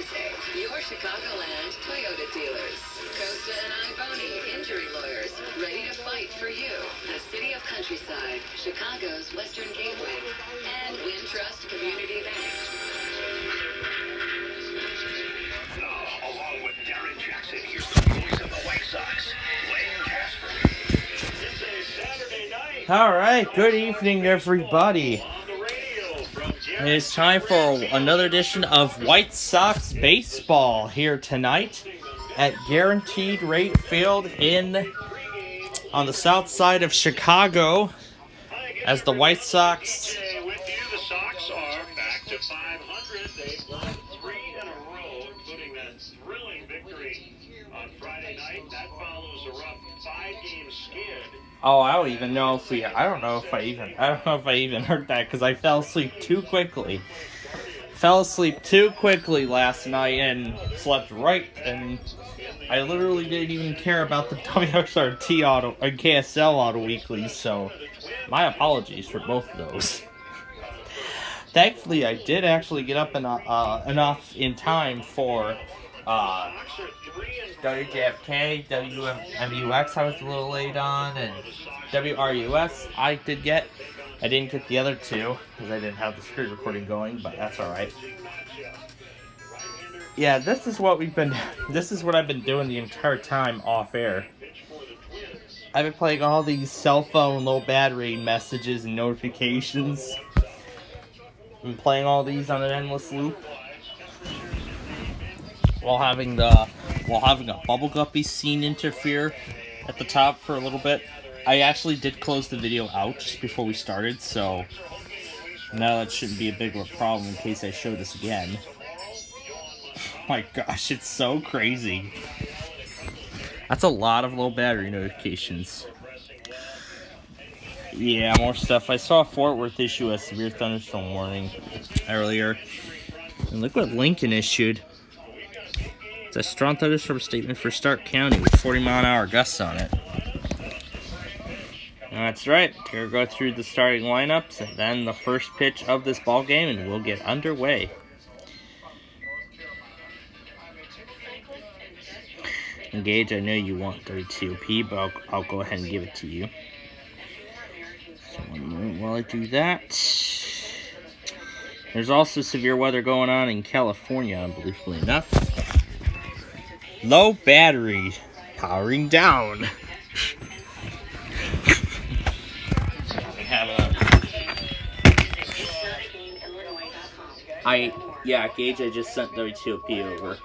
Save, your Chicagoland Toyota dealers. Costa and Iboni Injury Lawyers, ready to fight for you. The City of Countryside, Chicago's Western Gateway, and Wintrust Community Bank. Now, along with Darren Jackson, here's the voice of the White Sox, Wayne Casper. It's a Saturday night. All right, good evening, everybody. It's time for another edition of White Sox Baseball here tonight at Guaranteed Rate Field on the south side of Chicago as the White Sox. With you, the Sox are back to 500. They've won 3 in a row, including that thrilling victory on Friday night. That follows a rough 5-game skid. Oh, I don't even know if I don't know if I even heard that because I fell asleep too quickly. Fell asleep too quickly last night and slept right, and I literally didn't even care about the WSRT auto and KSL auto weekly, so my apologies for both of those. Thankfully, I did actually get up enough in time for WJFK, WMUX I was a little late on, and WRUS I did get. I didn't get the other two because I didn't have the screen recording going, but that's alright. Yeah, this is what I've been doing the entire time off air. I've been playing all these cell phone low battery messages and notifications. I've been playing all these on an endless loop. While having a Bubble Guppy scene interfere at the top for a little bit. I actually did close the video out just before we started, so now that shouldn't be a big of a problem in case I show this again. Oh my gosh, it's so crazy. That's a lot of low battery notifications. Yeah, more stuff. I saw Fort Worth issue a severe thunderstorm warning earlier. And look what Lincoln issued. It's a strong thunderstorm statement for Stark County with 40-mile-an-hour gusts on it. That's right. We'll go through the starting lineups and then the first pitch of this ball game, and we'll get underway. Engage, I know you want 32p, but I'll go ahead and give it to you. So one moment while I do that. There's also severe weather going on in California, unbelievably enough. Low battery, powering down. Gage, I just sent WTOP over.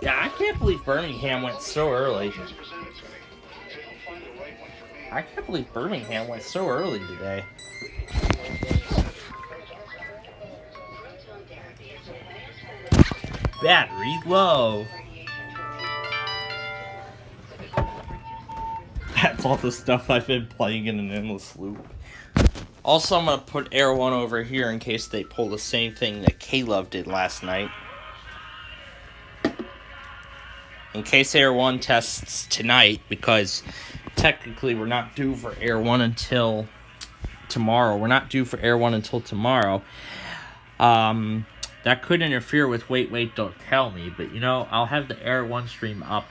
Yeah, I can't believe Birmingham went so early. Today. Battery low. That's all the stuff I've been playing in an endless loop. Also, I'm going to put Air 1 over here in case they pull the same thing that K-Love did last night. In case Air 1 tests tonight, because technically we're not due for Air 1 until tomorrow. That could interfere with Wait, Don't Tell Me, but I'll have the Air 1 stream up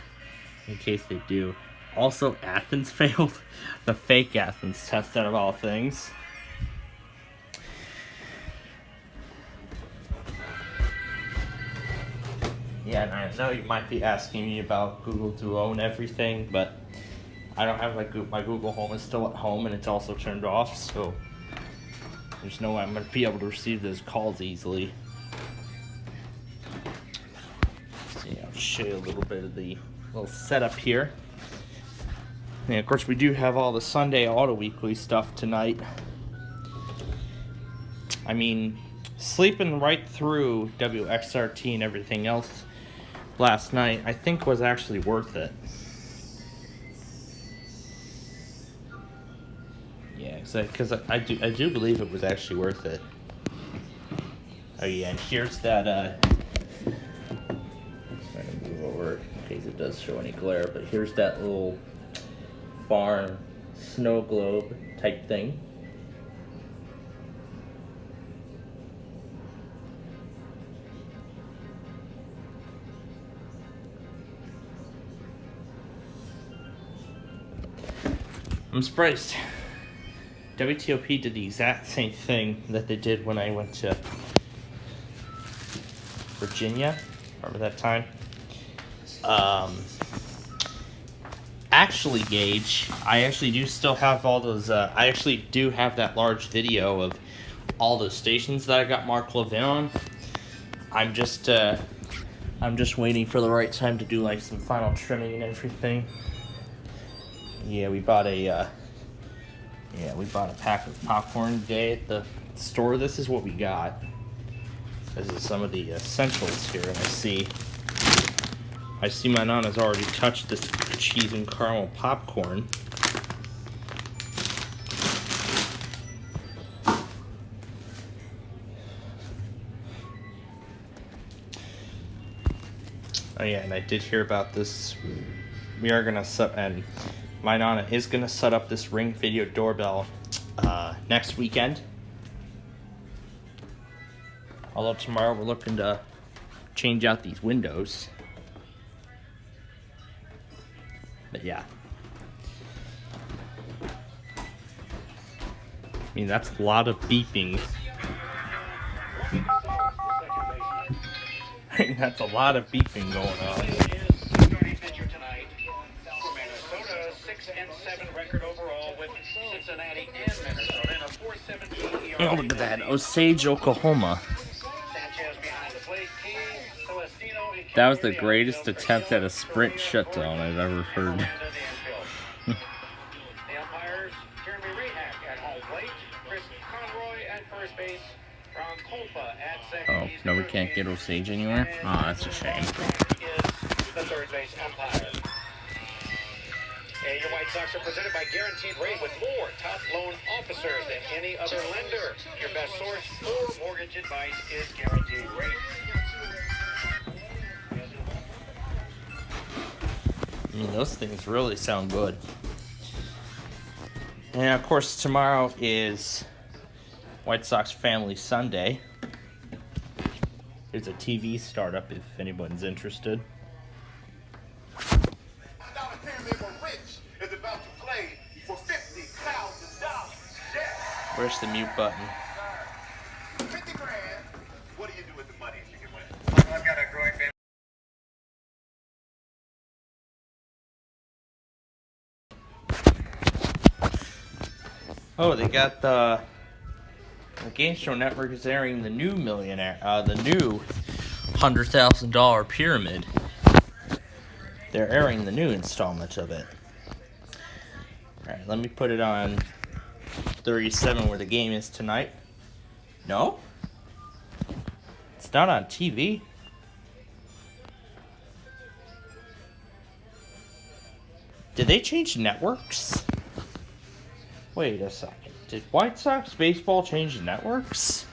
in case they do. Also, Athens failed. The fake Athens test out of all things. Yeah, and I know you might be asking me about Google Duo and everything, but I don't have my Google Home is still at home and it's also turned off, so there's no way I'm going to be able to receive those calls easily. So yeah, I'll show you a little bit of the little setup here. And of course, we do have all the Sunday Auto Weekly stuff tonight. I mean, sleeping right through WXRT and everything else last night, I think was actually worth it. Yeah, because I do believe it was actually worth it. Oh yeah, and here's that. I'm trying to move over in case it does show any glare, but here's that little farm snow globe type thing. I'm surprised. WTOP did the exact same thing that they did when I went to Virginia. Remember that time? Actually, Gage, I actually do still have all those. I actually do have that large video of all the stations that I got Mark Levin on. I'm just waiting for the right time to do like some final trimming and everything. Yeah, we bought a pack of popcorn today at the store. This is what we got. This is some of the essentials here, and I see my Nana's already touched this cheese and caramel popcorn. Oh yeah, and I did hear about this. We are gonna set, and my Nana is gonna set up this Ring video doorbell next weekend. Although tomorrow we're looking to change out these windows. But yeah. I mean, that's a lot of beeping. That's a lot of beeping going on. Starting pitcher tonight for Minnesota, 6-7 record overall with Cincinnati and Minnesota, and a 4.17 ERA. Oh, look at that. Osage, Oklahoma. Sanchez behind the plate. King, Celestino, and That was the greatest attempt at a sprint shutdown I've ever heard. The umpires, Jeremy Rehak at home plate, Chris Conroy at first base, Ron Kolpa at second. Oh, no, we can't get Osage anywhere? Oh, that's a shame. Is the third base umpire. And your White Sox are presented by Guaranteed Rate with more top loan officers than any other lender. Your best source for mortgage advice is Guaranteed Rate. I mean, those things really sound good. And of course, tomorrow is White Sox Family Sunday. There's a TV startup if anyone's interested. Dollar Pyramid where Rich is about to play for $50,000. Yeah. Where's the mute button? 50 grand. What do you do with the money if you can win? I've got a growing family. Oh, they got the Game Show Network is airing the new the new $100,000 pyramid. They're airing the new installment of it. Alright, let me put it on 37 where the game is tonight. No? It's not on TV. Did they change networks? Wait a second. Did White Sox baseball change networks?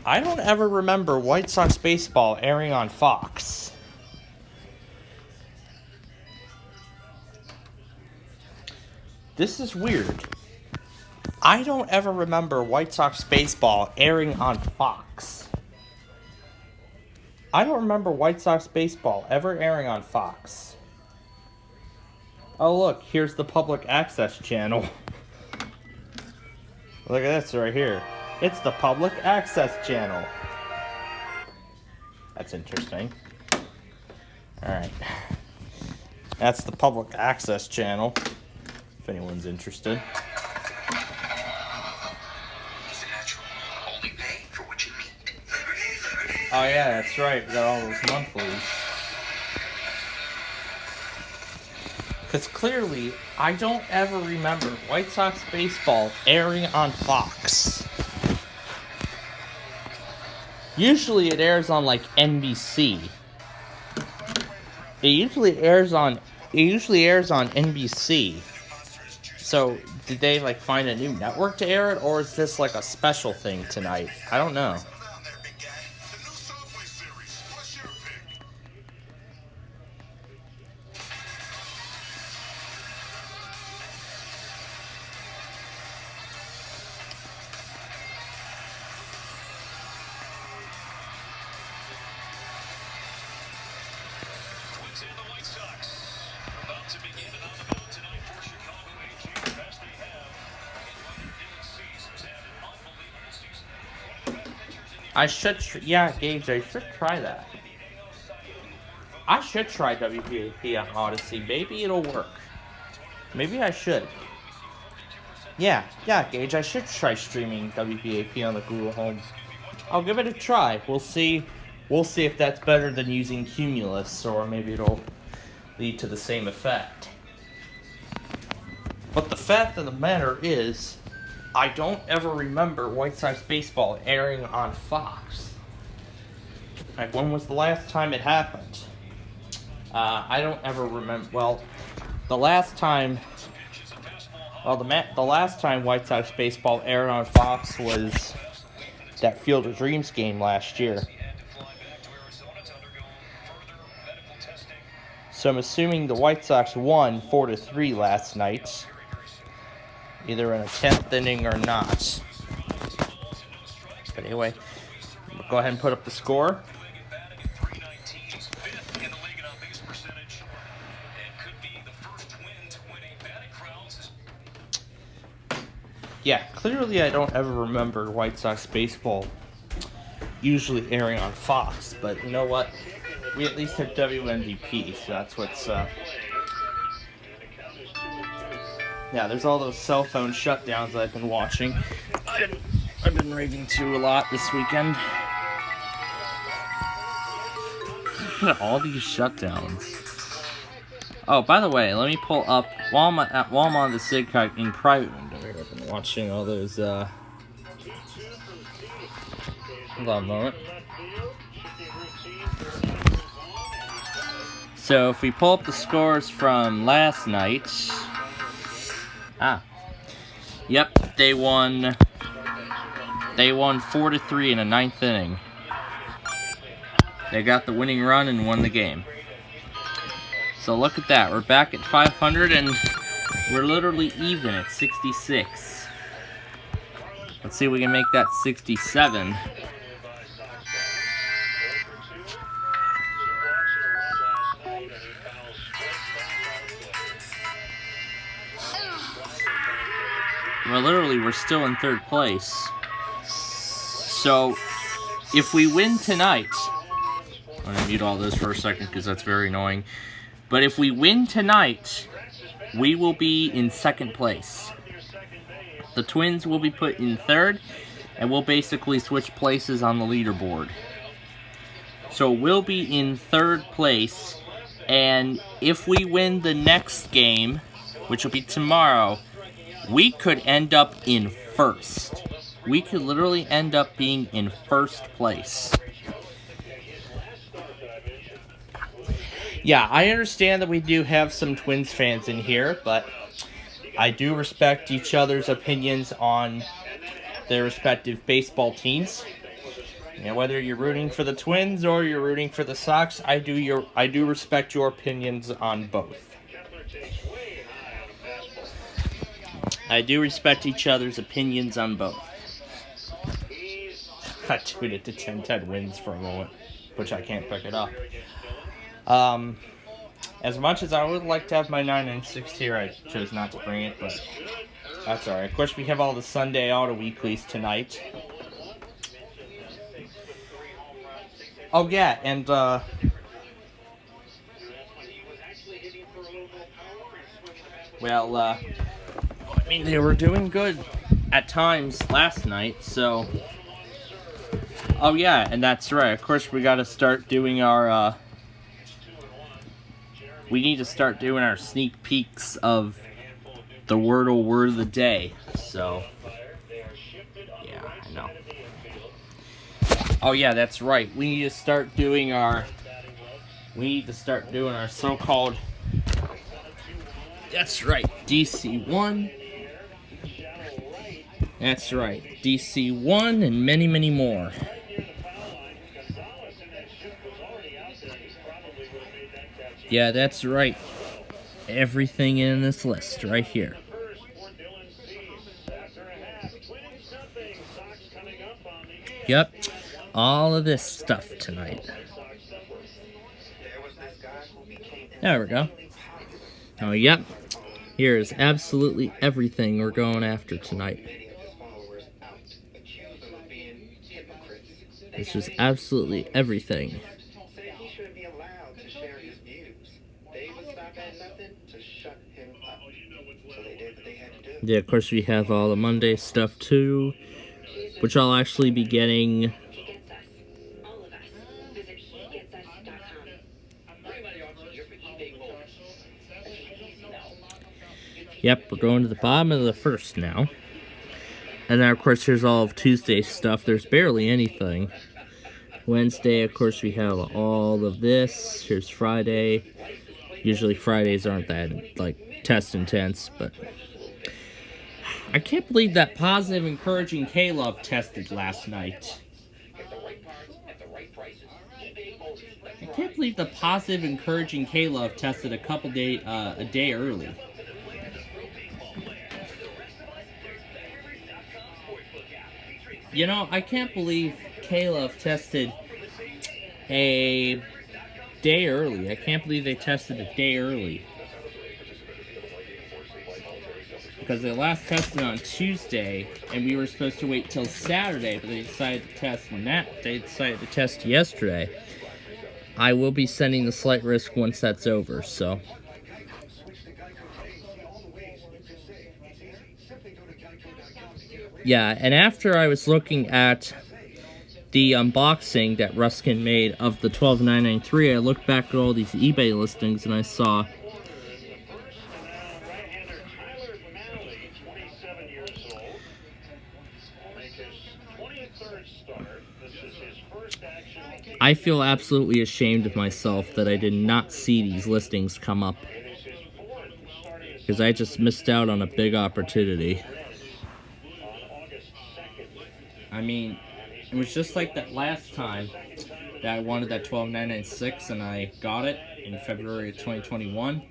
I don't ever remember White Sox baseball airing on Fox. This is weird. I don't ever remember White Sox baseball airing on Fox. I don't remember White Sox baseball ever airing on Fox. Oh look, here's the public access channel. Look at this right here. It's the public access channel. That's interesting. Alright. That's the public access channel, if anyone's interested. Oh yeah, that's right. We got all those monthlies. Because clearly, I don't ever remember White Sox baseball airing on Fox. Usually it airs on like NBC. It usually airs on NBC. So did they like find a new network to air it, or is this like a special thing tonight? I don't know. I should, yeah, Gage, I should try that. I should try WPAP on Odyssey. Maybe it'll work. Maybe I should. Yeah, Gage, I should try streaming WPAP on the Google Home. I'll give it a try. We'll see if that's better than using Cumulus, or maybe it'll lead to the same effect. But the fact of the matter is, I don't ever remember White Sox baseball airing on Fox. Like, when was the last time it happened? I don't ever remember. Well, the last time White Sox baseball aired on Fox was that Field of Dreams game last year. So I'm assuming the White Sox won 4-3 last night, either in a 10th inning or not. But anyway, we'll go ahead and put up the score. Yeah, clearly I don't ever remember White Sox baseball usually airing on Fox, but you know what? We at least have WNDP, so that's what's, yeah, there's all those cell phone shutdowns I've been watching. I've been raving to a lot this weekend. All these shutdowns. Oh, by the way, let me pull up, while I'm on the SIGCOG in private window here, I've been watching all those, hold on a moment. So, if we pull up the scores from last night, yep, they won 4-3 in a 9th inning. They got the winning run and won the game. So look at that, we're back at 500 and we're literally even at 66. Let's see if we can make that 67. Well, literally, we're still in 3rd place. So, if we win tonight, I'm going to mute all this for a second because that's very annoying. But if we win tonight, we will be in 2nd place. The Twins will be put in 3rd, and we'll basically switch places on the leaderboard. So we'll be in 3rd place, and if we win the next game, which will be tomorrow, we could end up in 1st. We could literally end up being in 1st place. Yeah, I understand that we do have some Twins fans in here, but I do respect each other's opinions on their respective baseball teams. You know, whether you're rooting for the Twins or you're rooting for the Sox, I do respect your opinions on both. I do respect each other's opinions on both. I tuned it to 10-10 wins for a moment, which I can't pick it up. As much as I would like to have my 996 here, I chose not to bring it, but that's alright. Of course, we have all the Sunday Auto Weeklies tonight. Oh yeah, and well, I mean, they were doing good at times last night, so... Oh yeah, and that's right. Of course, we gotta start doing our, we need to start doing our sneak peeks of the Wordle Word of the Day, so... Yeah, I know. Oh yeah, that's right. We need to start doing our so-called... That's right, DC1. That's right, DC1 and many, many more. Yeah, that's right. Everything in this list right here. Yep, all of this stuff tonight. There we go. Oh, yep. Here is absolutely everything we're going after tonight. This was absolutely everything. Said he should be allowed to share his views. They would stop at nothing to shut him up. So they did what they had to do. Yeah, of course we have all the Monday stuff too, which I'll actually be getting. He gets us. All of us. Visit hegetsus.com. Everybody options here for eBay motors. That's easy now. Yep, we're going to the bottom of the first now. And then, of course, here's all of Tuesday's stuff. There's barely anything. Wednesday, of course, we have all of this. Here's Friday. Usually Fridays aren't that, like, test intense, but... I can't believe that Positive Encouraging K-Love tested last night. I can't believe the Positive Encouraging K-Love tested a day early. You know, I can't believe K-Love tested a day early. I can't believe they tested a day early. Because they last tested on Tuesday, and we were supposed to wait till Saturday, but they decided to test yesterday. I will be sending the Slight Risk once that's over, so... Yeah, and after I was looking at the unboxing that Ruskin made of the 12993, I looked back at all these eBay listings and I saw Right-hander Tyler Malley, 27 years old, make his 23rd start. This is his first action. I feel absolutely ashamed of myself that I did not see these listings come up, It is his fourth starting because I just missed out on a big opportunity. on August 2nd. I mean, it was just like that last time that I wanted that 12996 and I got it in February of 2021.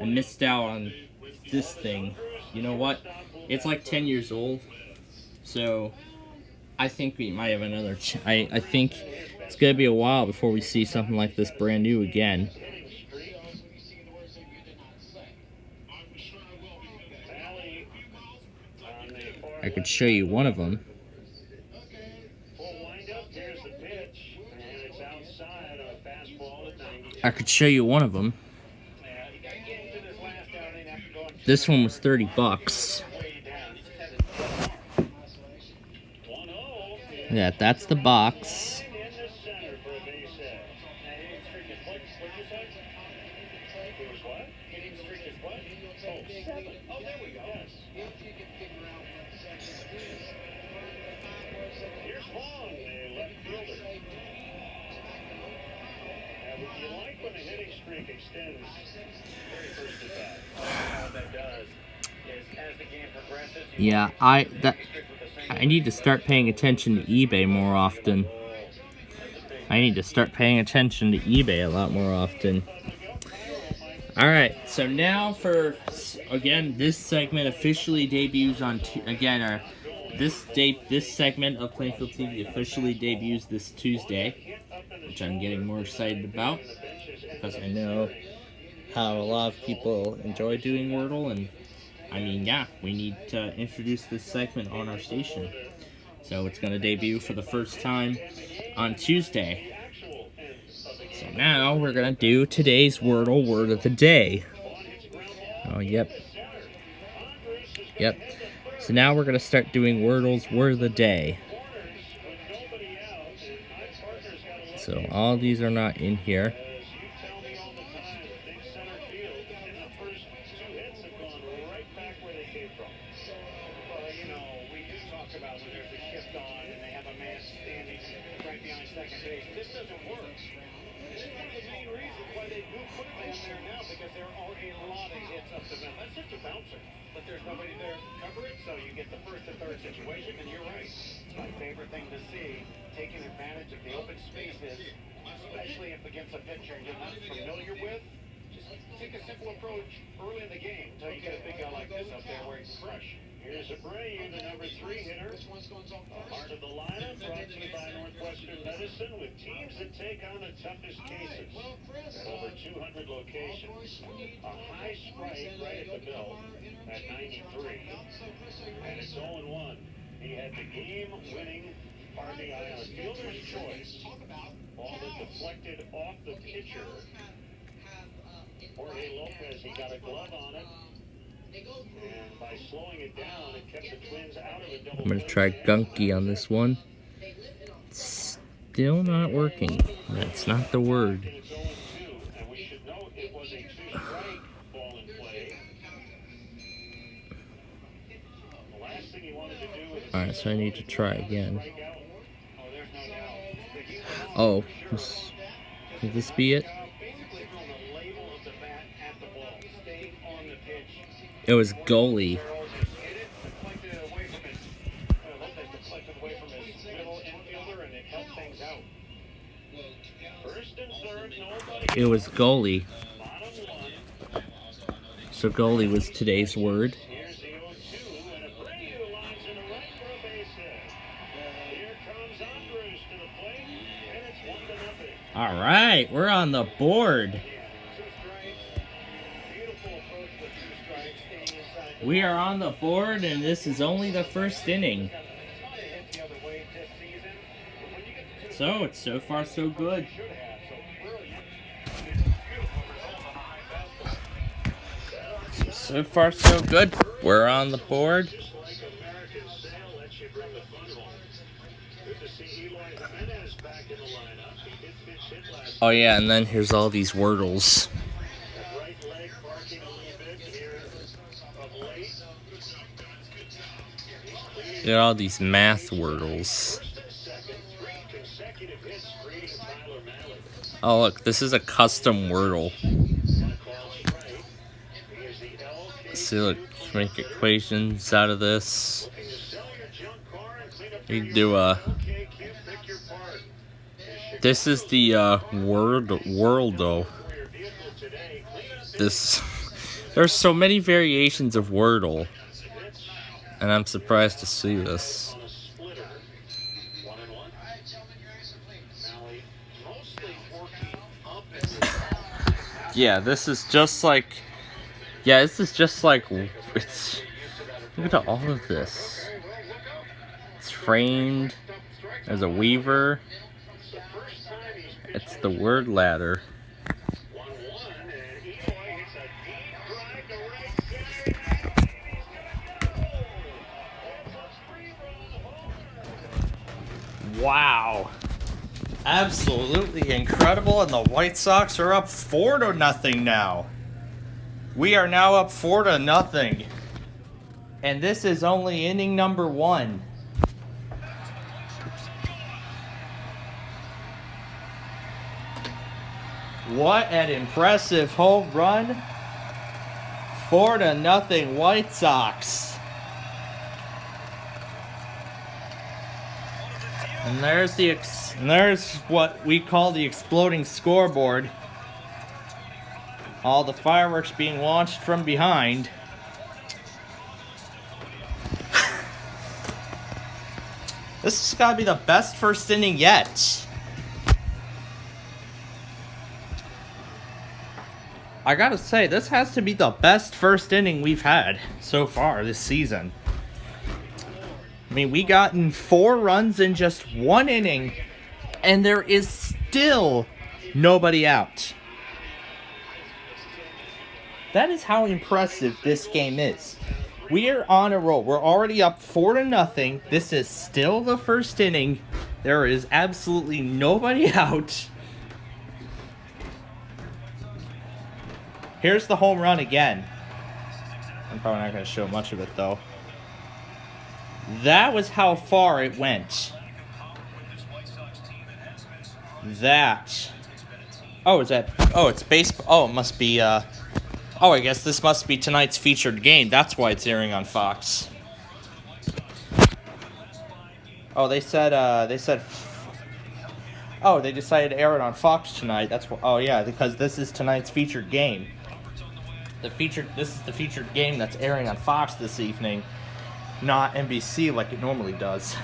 I missed out on this thing. You know what? It's like 10 years old, so I think we might have another I think it's gonna be a while before we see something like this brand new again. I could show you one of them. I could show you one of them. This one was $30. Yeah, that's the box. Here's Vaughn, the left fielder. Would you like when the hitting streak extends? Very first at bat. What that does is, as the game progresses, Yeah, I need to start paying attention to eBay more often. I need to start paying attention to eBay a lot more often. Alright, so now for, again, this segment officially debuts on, this segment of Plainfield TV officially debuts this Tuesday, which I'm getting more excited about, because I know how a lot of people enjoy doing Wordle, and I mean, yeah, we need to introduce this segment on our station. So it's going to debut for the first time on Tuesday. So now we're going to do today's Wordle Word of the Day. Oh, yep. Yep. So now we're going to start doing Wordle's Word of the Day. So all these are not in here. But there's nobody there to cover it, so you get the first and third situation, and you're right. It's my favorite thing to see, taking advantage of the open spaces, especially if against a pitcher you're not familiar with. Just take a simple approach early in the game until you get a big guy like this up there where he can crush. Here's Abreu, the number 3 hitter. Heart of the lineup brought to you by Northwestern Medicine, with teams that take on the toughest cases. At over 200 locations. A high strike right at the mill at 93. And it's 0-1. He had the game-winning RBI on a fielder's choice. Ball that deflected off the pitcher. Jorge Lopez, he got a glove on it. And by slowing it down, it kept the Twins out of a double. I'm going to try Gunky on this one. Still not working. That's not the word. It's 0-2, and we should note it was a two-strike ball in play. The last thing he wanted to do was Alright, so I need to try again. strike out. Oh, there's no doubt that he went off Oh, for sure. could this be it? Basically from the label of the bat at the ball. Stayed on the pitch. It was goalie. Arrows hit it, deflected it away from his Lopez deflected away from his middle infielder, and it helped things out. First and third, nobody. It was goalie. Bottom one. So goalie was today's word. Here's the 0-2, and Abreu lines in the right for a base hit. Here comes Andres to the plate, and it's 1-0. Alright, we're on the board. Two strikes. Beautiful approach with two strikes, staying inside the We are on the board, and this is only the first inning. hit the other way this season. But when you get to So, it's so far so good. should have, so brilliant. So far so good. We're on the board. Just like American Sail lets you bring the fun home. Good to see Eloy Jimenez back in the lineup. He did pitch hit last Oh yeah, and then here's all these wordles. That right leg barking a little bit here of late. Look at all these math wordles. First and second, 3 consecutive hits greeting Tyler Mallett. Oh look, this is a custom wordle. One call strike. Here's the LK. See, look, make equations out of this. Looking to sell your junk car and clean up You your do yard. a. LKQ, pick your part. This is the world though. For your vehicle today, clean up This. There's so many variations of wordle, and I'm surprised to see this. on a splitter. 1-1. Malley mostly working up and Yeah, this is just like. Yeah, this is just like. It's. Look at all of this. It's framed. There's a weaver. It's the word ladder. 1-1, and Eloy hits a deep drive to right center. He's gonna go. It's a 3-run homer. Wow. Absolutely incredible, and the White Sox are up 4-0 now. We are now up 4-0. And this is only inning number 1. What an impressive home run. 4-0 White Sox. And there's what we call the exploding scoreboard. All the fireworks being launched from behind. This has got to be the best first inning yet. I gotta say, this has to be the best first inning we've had so far this season. I mean, we gotten 4 runs in just 1 inning, and there is still nobody out. That is how impressive this game is. We are on a roll. We're already up 4-0. This is still the first inning. There is absolutely nobody out. Here's the home run again. I'm probably not going to show much of it, though. That was how far it went. That. Oh, is that... Oh, it's baseball. Oh, it must be... Oh, I guess this must be tonight's featured game. That's why it's airing on Fox. Oh, they said... Oh, they decided to air it on Fox tonight. That's why... Oh, yeah, because this is tonight's featured game. This is the featured game that's airing on Fox this evening, not NBC like it normally does.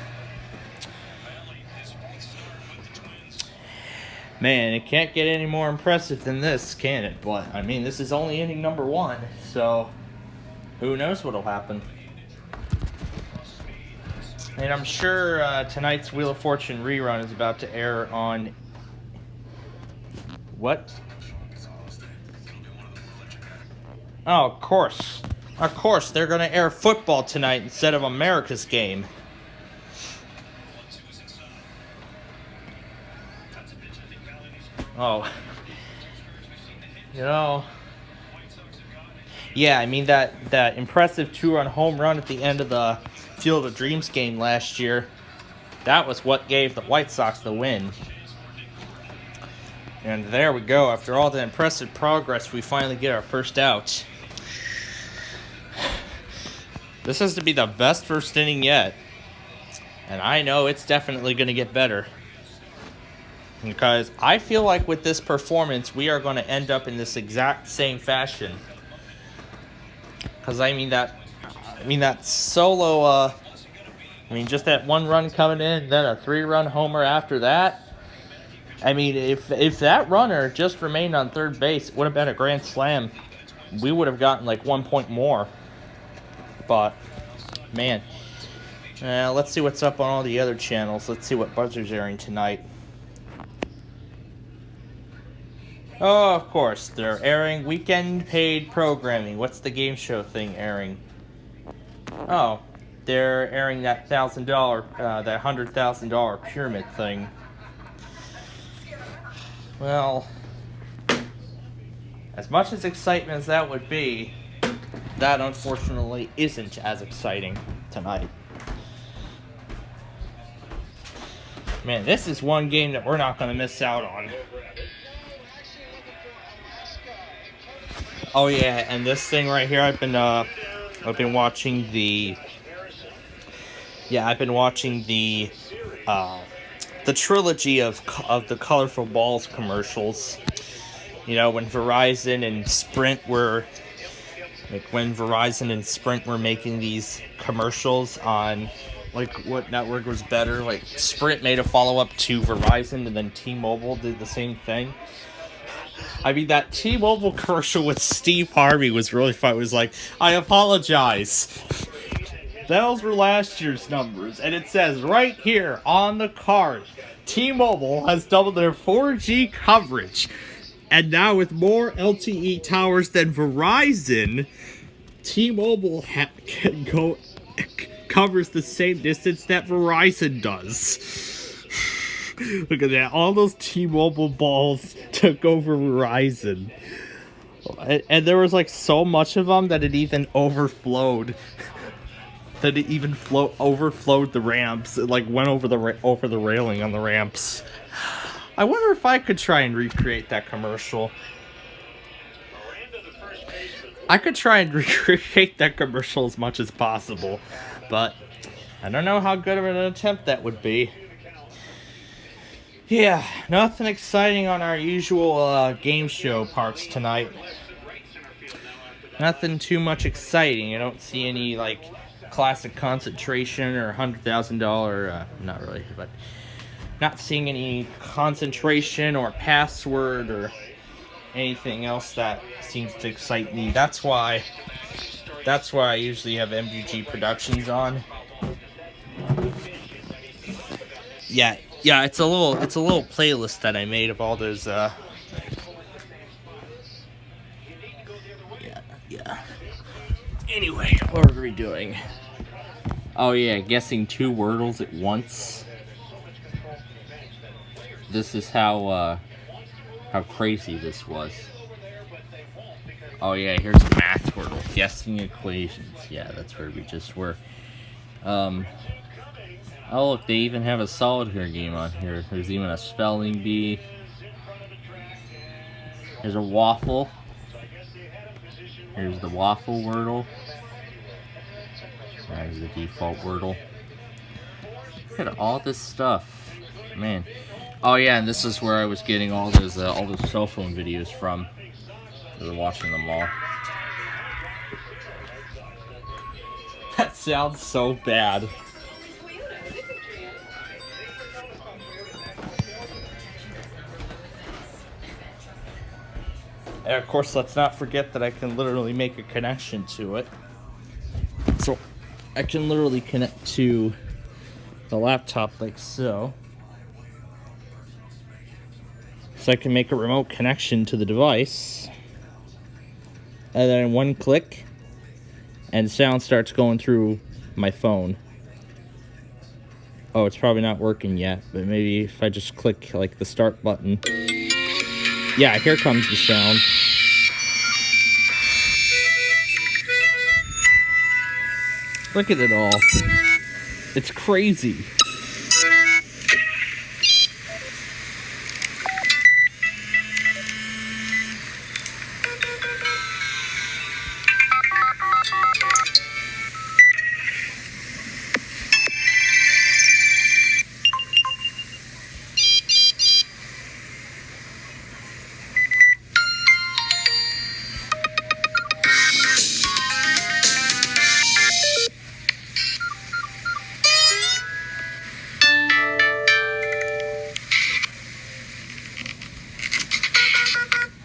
Man, it can't get any more impressive than this, can it? But, I mean, this is only inning number 1, so who knows what'll happen. And I'm sure tonight's Wheel of Fortune rerun is about to air on... What? Oh, of course. Of course, they're going to air football tonight instead of America's game. Oh. You know... Yeah, I mean, that impressive 2-run home run at the end of the Field of Dreams game last year, that was what gave the White Sox the win. And there we go. After all the impressive progress, we finally get our first out. This has to be the best first inning yet. And I know it's definitely going to get better. Because I feel like with this performance, we are going to end up in this exact same fashion. Because I mean that solo, just that 1 run coming in, then a 3-run homer after that. I mean, if that runner just remained on third base, it would have been a grand slam. We would have gotten like 1 point more. But, man. Let's see what's up on all the other channels. Let's see what Buzzer's airing tonight. Oh, of course, they're airing weekend paid programming. What's the game show thing airing? Oh, they're airing that that $100,000 pyramid thing. Well, as much as excitement as that would be, that unfortunately isn't as exciting tonight. Man, this is one game that we're not going to miss out on. Oh yeah, and this thing right here, I've been watching the trilogy of the Colorful Balls commercials. You know, when Verizon and Sprint were making these commercials on, like, what network was better. Like, Sprint made a follow-up to Verizon, and then T-Mobile did the same thing. I mean, that T-Mobile commercial with Steve Harvey was really fun. It was like, I apologize. Those were last year's numbers. And it says right here on the card, T-Mobile has doubled their 4G coverage. And now with more LTE towers than Verizon, T-Mobile covers the same distance that Verizon does. Look at that. All those T-Mobile balls took over Verizon. And there was like so much of them that it even overflowed. That it even overflowed the ramps. It like went over the railing on the ramps. I wonder if I could try and recreate that commercial. I could try and recreate that commercial as much as possible. But I don't know how good of an attempt that would be. Yeah, nothing exciting on our usual game show parts tonight. Nothing too much exciting. I don't see any, like, classic concentration or $100,000, not really, but not seeing any concentration or password or anything else that seems to excite me. That's why I usually have MGG Productions on. Yeah, it's a little playlist that I made of all those yeah. Anyway, what are we doing? Oh yeah, guessing 2 Wordles at once. This is how crazy this was. Oh yeah, here's a math Wordle. Guessing equations. Yeah, that's where we just were. Oh look, they even have a solitaire game on here. There's even a spelling bee. There's a waffle. Here's the waffle Wordle. There's the default Wordle. Look at all this stuff, man. Oh yeah, and this is where I was getting all those cell phone videos from. I was watching them all. That sounds so bad. And of course, let's not forget that I can literally make a connection to it. So I can literally connect to the laptop like so. So I can make a remote connection to the device. And then one click, and sound starts going through my phone. Oh, it's probably not working yet, but maybe if I just click like the start button. Yeah, here comes the sound. Look at it all. It's crazy.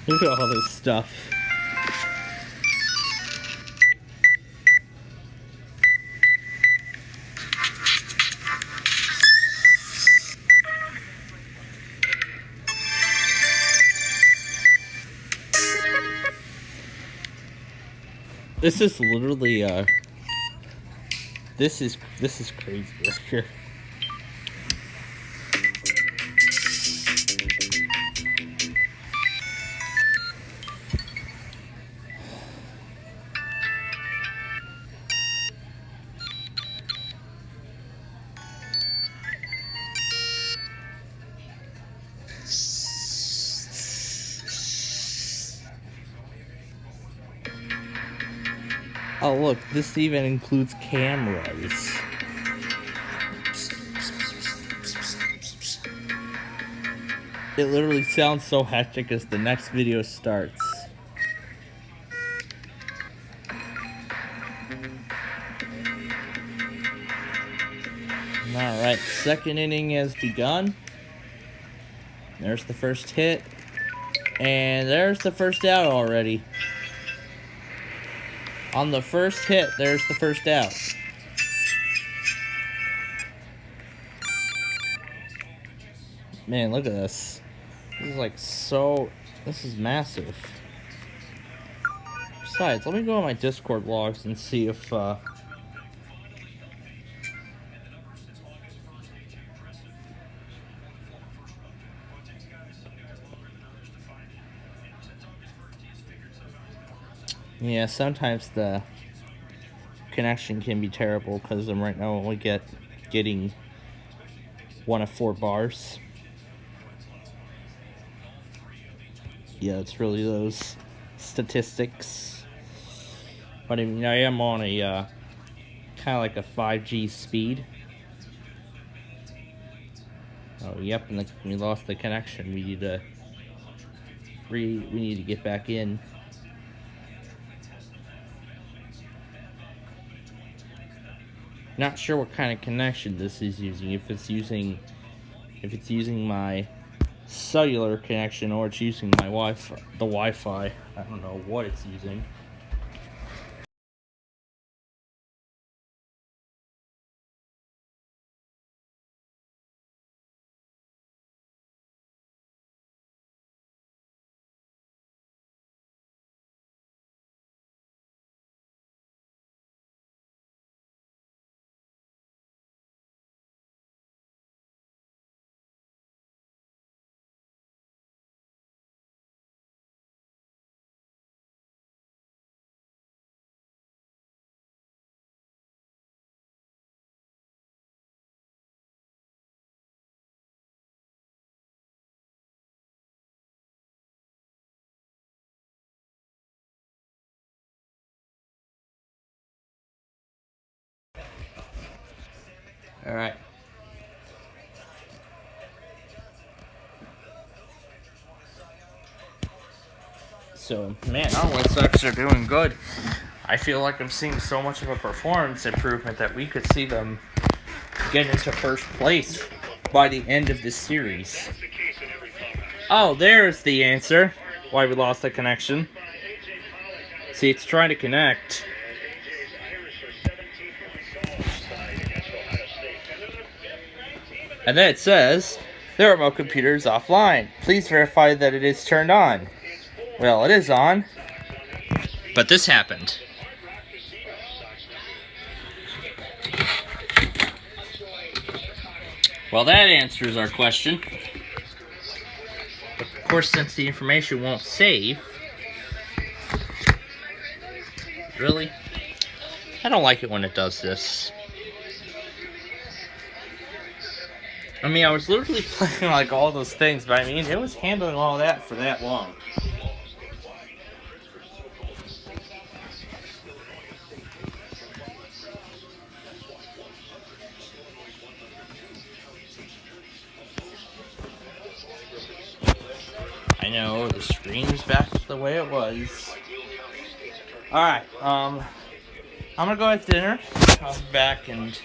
Look at all this stuff. This is literally this is crazy right here. Oh look, this even includes cameras. It literally sounds so hectic as the next video starts. Alright, second inning has begun. There's the first hit. And there's the first out already. On the first hit, there's the first out. Man, look at this. This is like so... This is massive. Besides, let me go on my Discord logs and see if... Yeah, sometimes the connection can be terrible because I'm right now only getting 1 of 4 bars. Yeah, it's really those statistics. But I mean, I am on a kind of like a 5G speed. Oh, yep, and we lost the connection. We need to get back in. Not sure what kind of connection this is using. If it's using my cellular connection or it's using my Wi-Fi, the Wi-Fi. I don't know what it's using. All right. So, man, our White Sox are doing good. I feel like I'm seeing so much of a performance improvement that we could see them get into first place by the end of this series. Oh, there's the answer. Why we lost the connection. See, it's trying to connect. And then it says, the remote computer is offline. Please verify that it is turned on. Well, it is on. But this happened. Well, that answers our question. Of course, since the information won't save... Really? I don't like it when it does this. I mean, I was literally playing like all those things, but I mean, it was handling all that for that long. I know, the screen's back to the way it was. Alright, I'm gonna go have dinner. I'll be back and...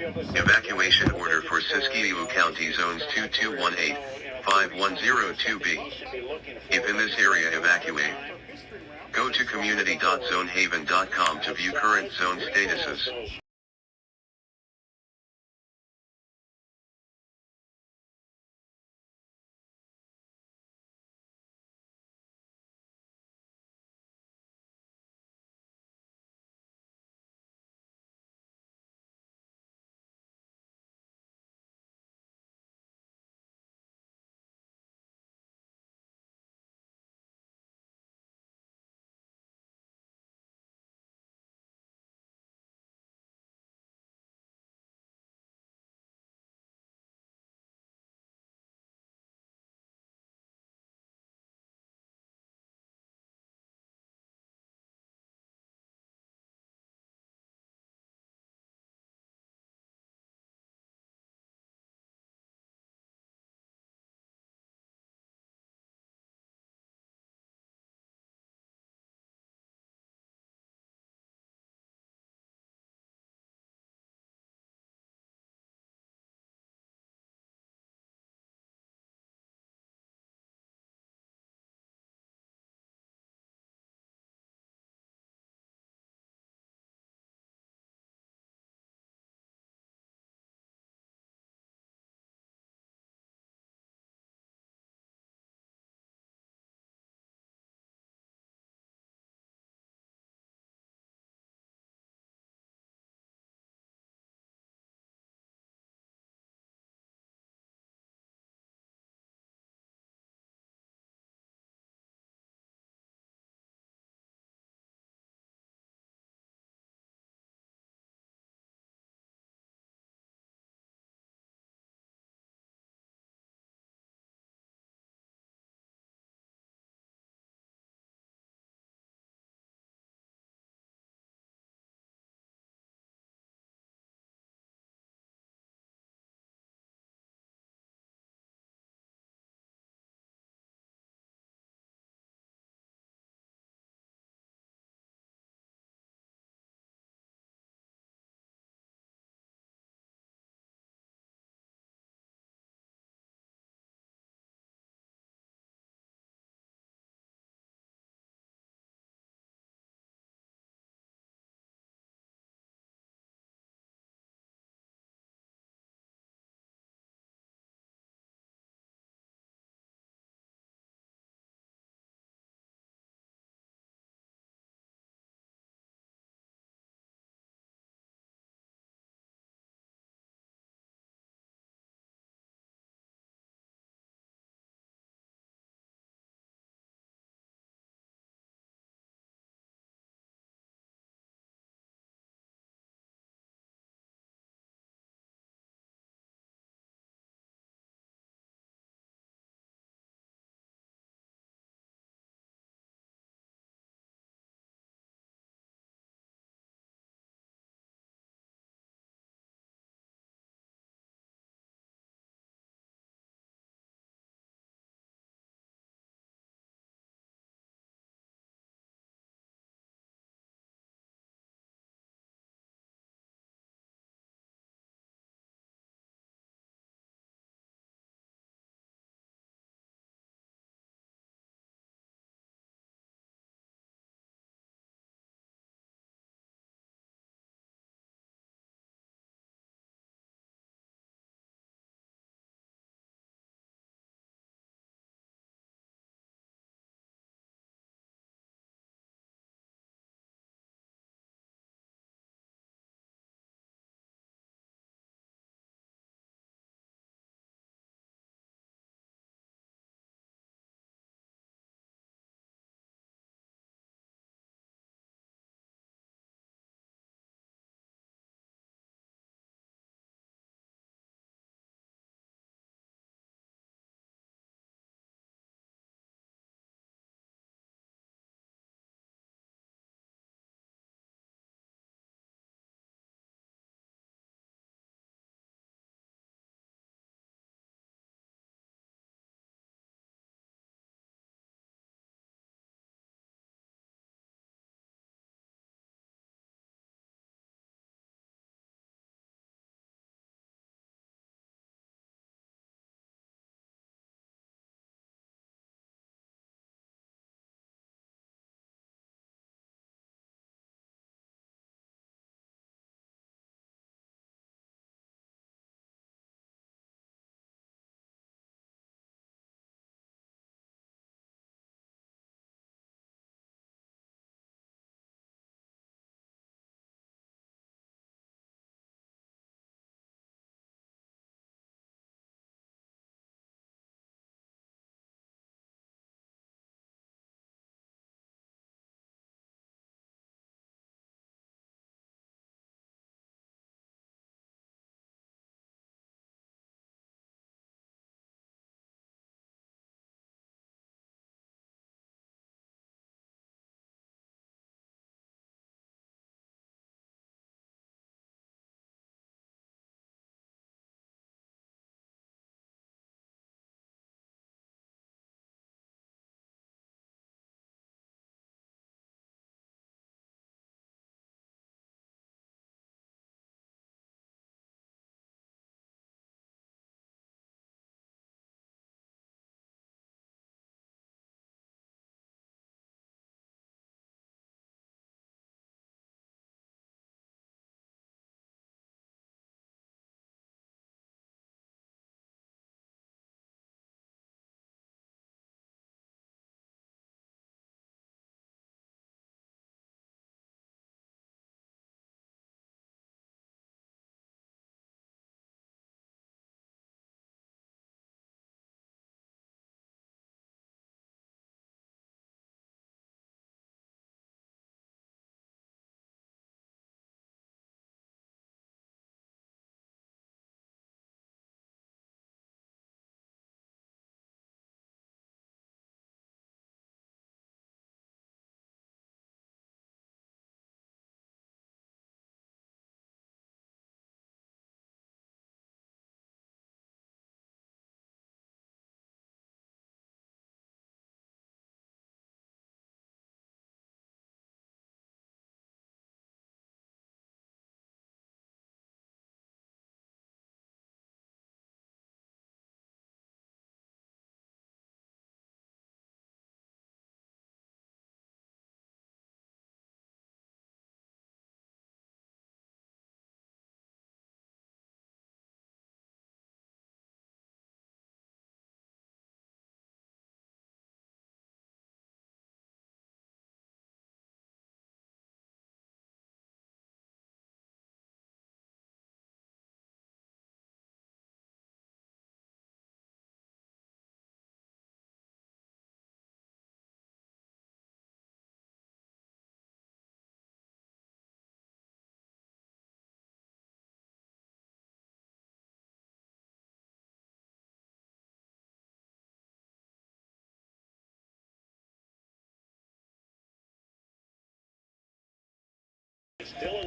Evacuation order for Siskiyou County Zones 2218, 5102B. If in this area, evacuate. Go to community.zonehaven.com to view current zone statuses.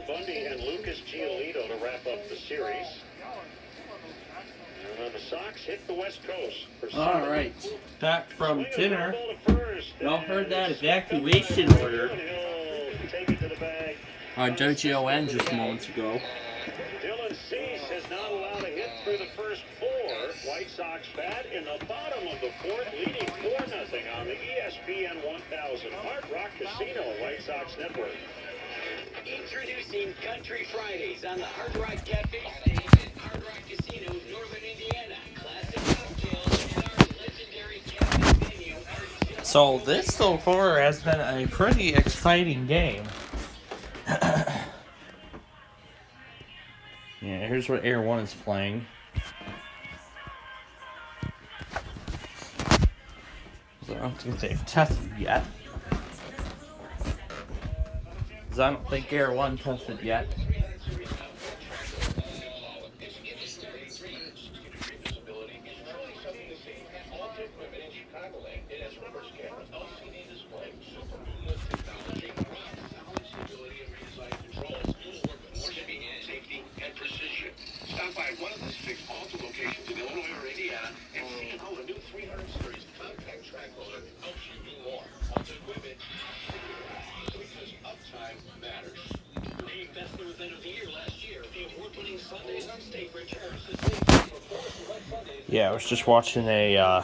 Bundy and Lucas Giolito to wrap up the series. And the Sox hit the West Coast. All right, back from dinner. Y'all heard that evacuation order on WGON just moments ago. Dylan Cease has not allowed a hit through the first 4. White Sox bat in the bottom of the 4th, leading 4-0 on the ESPN 1000 Hard Rock Casino White Sox Network. Introducing Country Fridays on the Hard Rock Cafe stage at Hard Rock Casino, Northern Indiana. Classic cocktails and our legendary cafe menu are just... So this so far has been a pretty exciting game. Yeah, here's what Air 1 is playing. So I don't think they've tested yet. Because I don't think Air 1 tested yet. Stop by one of the 6 Alta locations in Illinois or Indiana and see how a new 300 series compact track loader helps you do more. Alta equipment, because uptime matters. Named Best New Event of the Year last year, the award-winning Sundays on State returns to Yeah, I was just watching a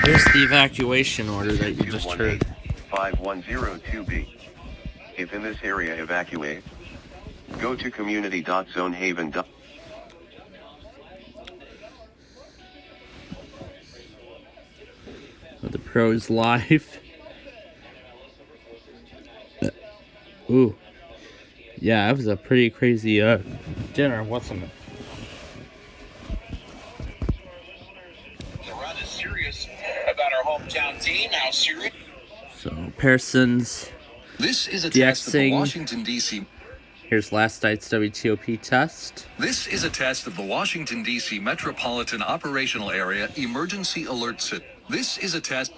here's the evacuation order that you just heard. 5102B. If in this area evacuate, go to community.zonehaven. The pros live. Ooh. Yeah, that was a pretty crazy dinner, wasn't it? We're rather serious about our hometown team. How serious? So Pearson's This is a test of the DXing. Washington, D.C. Here's last night's WTOP test. This is a test of the Washington, D.C. Metropolitan Operational Area Emergency Alert System. This is a test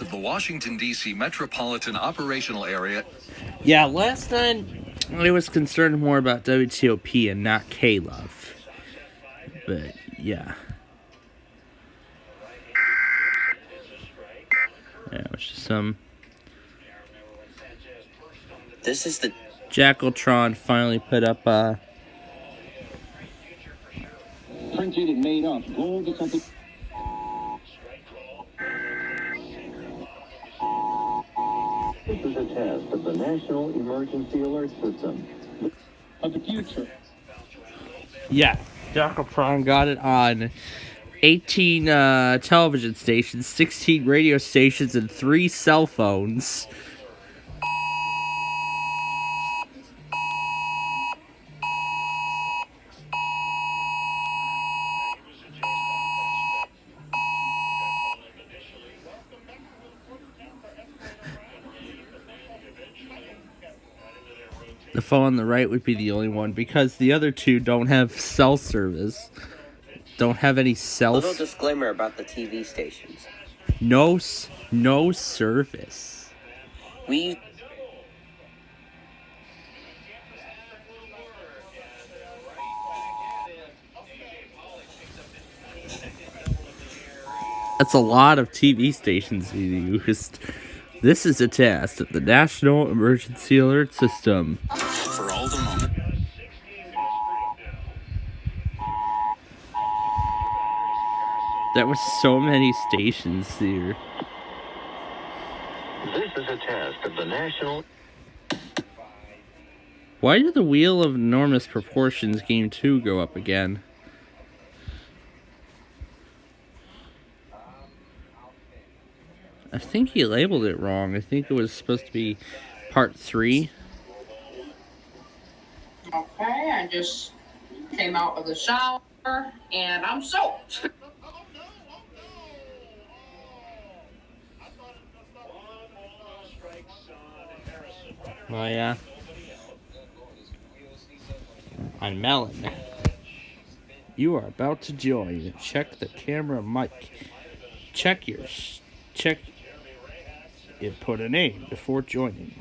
of the Washington, D.C. Metropolitan Operational Area. Yeah, last night I was concerned more about WTOP and not K-Love. But, yeah. Yeah, it was just some... This is the Jackaltron finally put up Printed and made up. Gold or something. This is a test of the National Emergency Alert System of the future. Yeah, Jackaltron got it on 18 television stations, 16 radio stations, and 3 cell phones. The phone on the right would be the only one because the other 2 don't have cell service. Don't have any cell. little disclaimer about the TV stations. No service. We That's a lot of TV stations you used. This is a test of the National Emergency Alert System. For all the moment. That was so many stations here. This is a test of the National... Why did the Wheel of Enormous Proportions Game 2 go up again? I think he labeled it wrong. I think it was supposed to be part 3. Okay, I just came out of the shower and I'm soaked. Oh yeah. On melon. You are about to join. Check the camera mic. Check yours. Check it. Put a name before joining.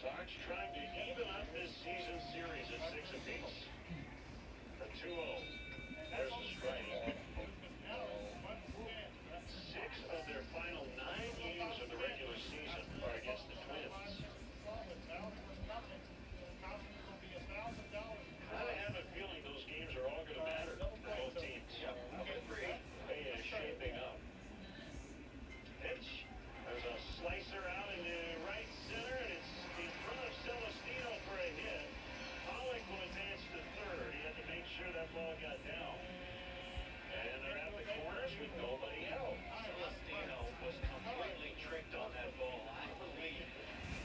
Sox trying to even up this season series at 6 apiece. The 2-0. There's the strike. 6 of their final 9 games of the regular season are against the Twins. I have a feeling those games are all going to matter for both teams. I would agree. They are shaping up. Pitch. There's a slicer out in the right center, and it's in front of Celestino for a hit. Pollock will advance to third. He had to make sure that ball got down. And they're at the corners with nobody out. Celestino was completely tricked on that ball. I believe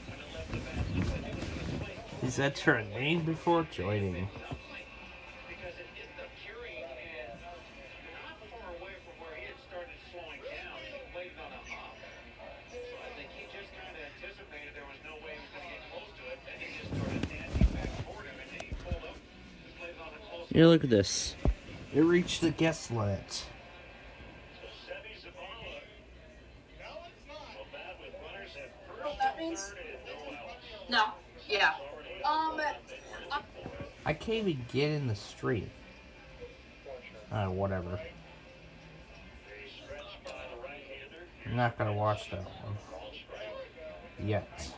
when it left the bat, he was going to swing. He said turn name before joining. Because it hit the curing and not far away from where he had started slowing down. He played on a hop. So I think he just kind of anticipated there was no way he was going to get close to it, and he just started dancing back toward him, and then he pulled up. He plays on a close. Here, look at this. It reached the guest limit. So Seby Zavala. Well, bad with runners at first, What that means? third, and no outs. No. Yeah. I can't even get in the stream. Whatever. A stretch by the right-hander. I'm not gonna watch that one. Yet.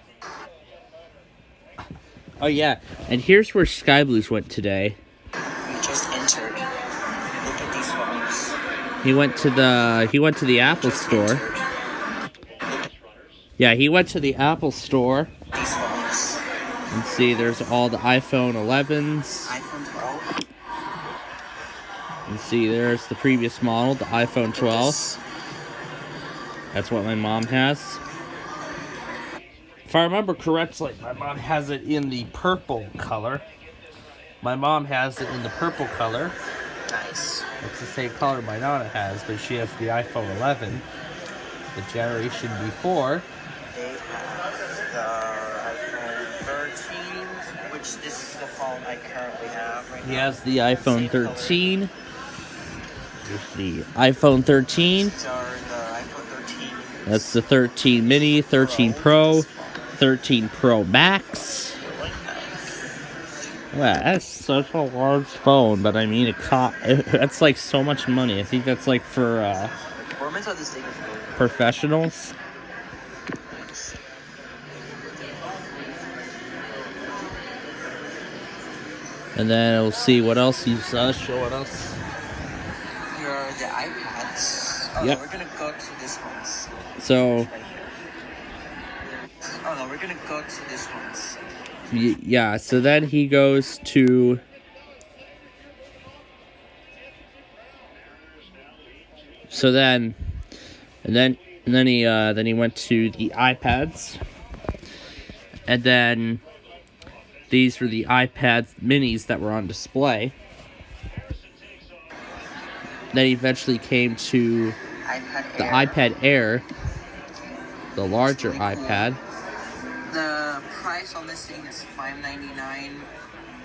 Oh yeah, and here's where Sky Blues went today. We just entered. Look at these phones. He went to the Apple store. Yeah, he went to the Apple store. These phones. And see, there's all the iPhone 11s. iPhone 12. And see, there's the previous model, the iPhone 12. That's what my mom has. If I remember correctly, my mom has it in the purple color. My mom has it in the purple color. Nice. It's the same color my Nana has, but she has the iPhone 11, the generation before. They have the iPhone 13, which this is the phone I currently have right now. He has the iPhone 13. Here's the iPhone 13. These are the iPhone 13. That's the 13 mini, 13 Pro, 13 Pro Max. Wow, that's such a large phone, but I mean, that's like so much money. I think that's like for professionals. And then we'll see what else he's showing us. Here are the iPads. Oh, Yep. no, we're gonna go to this one's. So, Oh no, we're gonna go to this one's. yeah, so then he goes to... So then he went to the iPads, and then these were the iPad minis that were on display. Then he eventually came to the iPad Air, the larger iPad. The price on this thing is $5.99,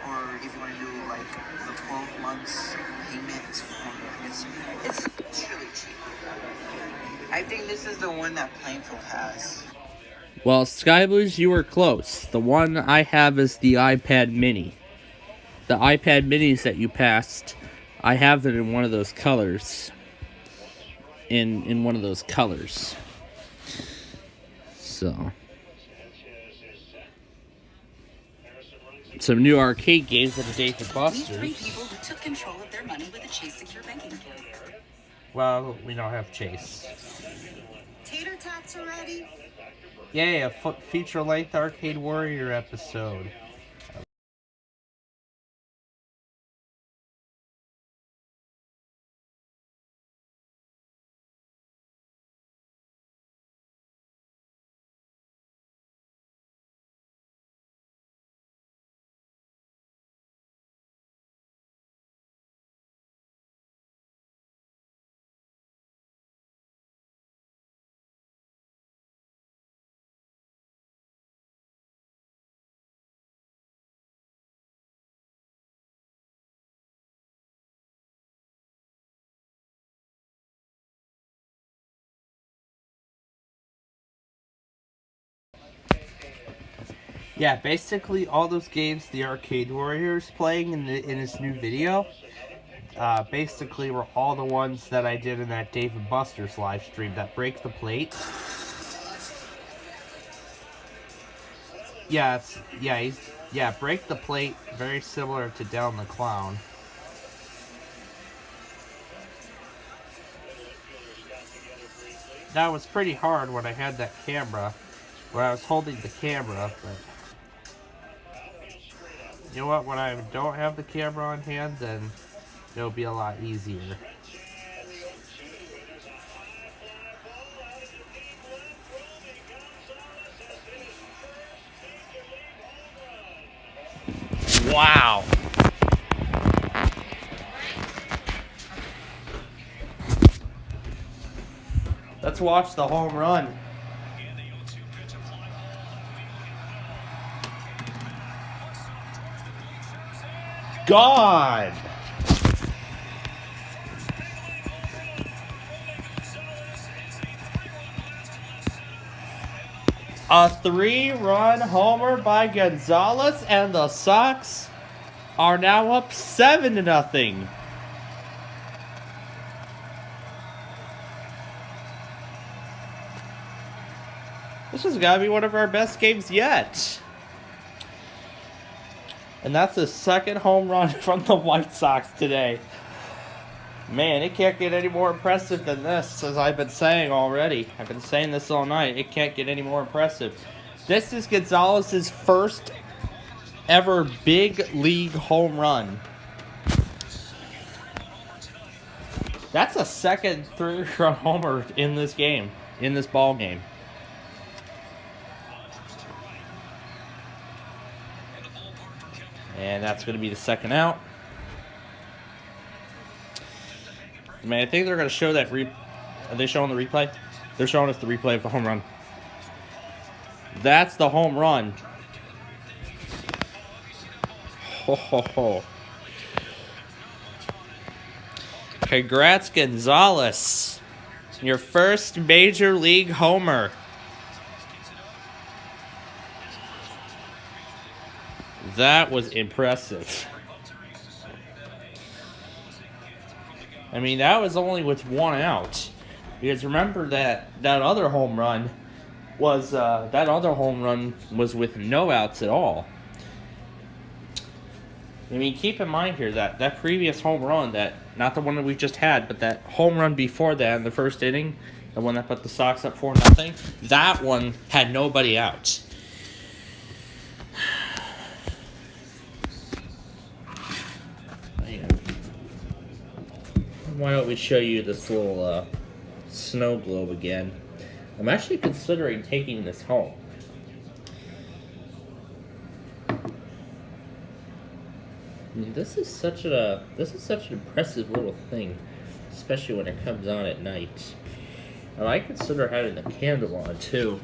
or if you want to do like the 12 months payment, it's really cheap. I think this is the one that Plainfield has. Well, Sky Blues, you were close. The one I have is the iPad Mini. The iPad Minis that you passed, I have it in one of those colors. In one of those colors. So. Some new arcade games at the Dave & Buster's. Meet 3 people who took control of their money with a Chase Secure Banking account. Well, we don't have Chase. Tater tots already? Yay, a feature-length Arcade Warrior episode. Yeah, basically all those games the Arcade Warrior's playing in his new video, basically were all the ones that I did in that Dave & Buster's live stream, that Break the Plate. Break the Plate, very similar to Down the Clown. That was pretty hard when I had that camera, when I was holding the camera, but you know what, when I don't have the camera on hand, then it'll be a lot easier. Wow. Let's watch the home run. God. A 3-run homer by Gonzalez, and the Sox are now up 7-0. This has got to be one of our best games yet. And that's the second home run from the White Sox today. Man, it can't get any more impressive than this, as I've been saying already. I've been saying this all night. It can't get any more impressive. This is Gonzalez's first ever big league home run. That's a second 3-run homer in this game, in this ball game. And that's going to be the second out. I mean, I think they're going to show that Are they showing the replay? They're showing us the replay of the home run. That's the home run. Ho, ho, ho. Congrats, Gonzalez. Your first major league homer. That was impressive. I mean, that was only with 1 out. Because remember that other home run was with no outs at all. I mean, keep in mind here that previous home run, not the one that we just had, but that home run before that in the first inning, the one that put the Sox up 4-0, that one had nobody out. Why don't we show you this little snow globe again? I'm actually considering taking this home. I mean, this is such an impressive little thing, especially when it comes on at night. I might consider having a candle on too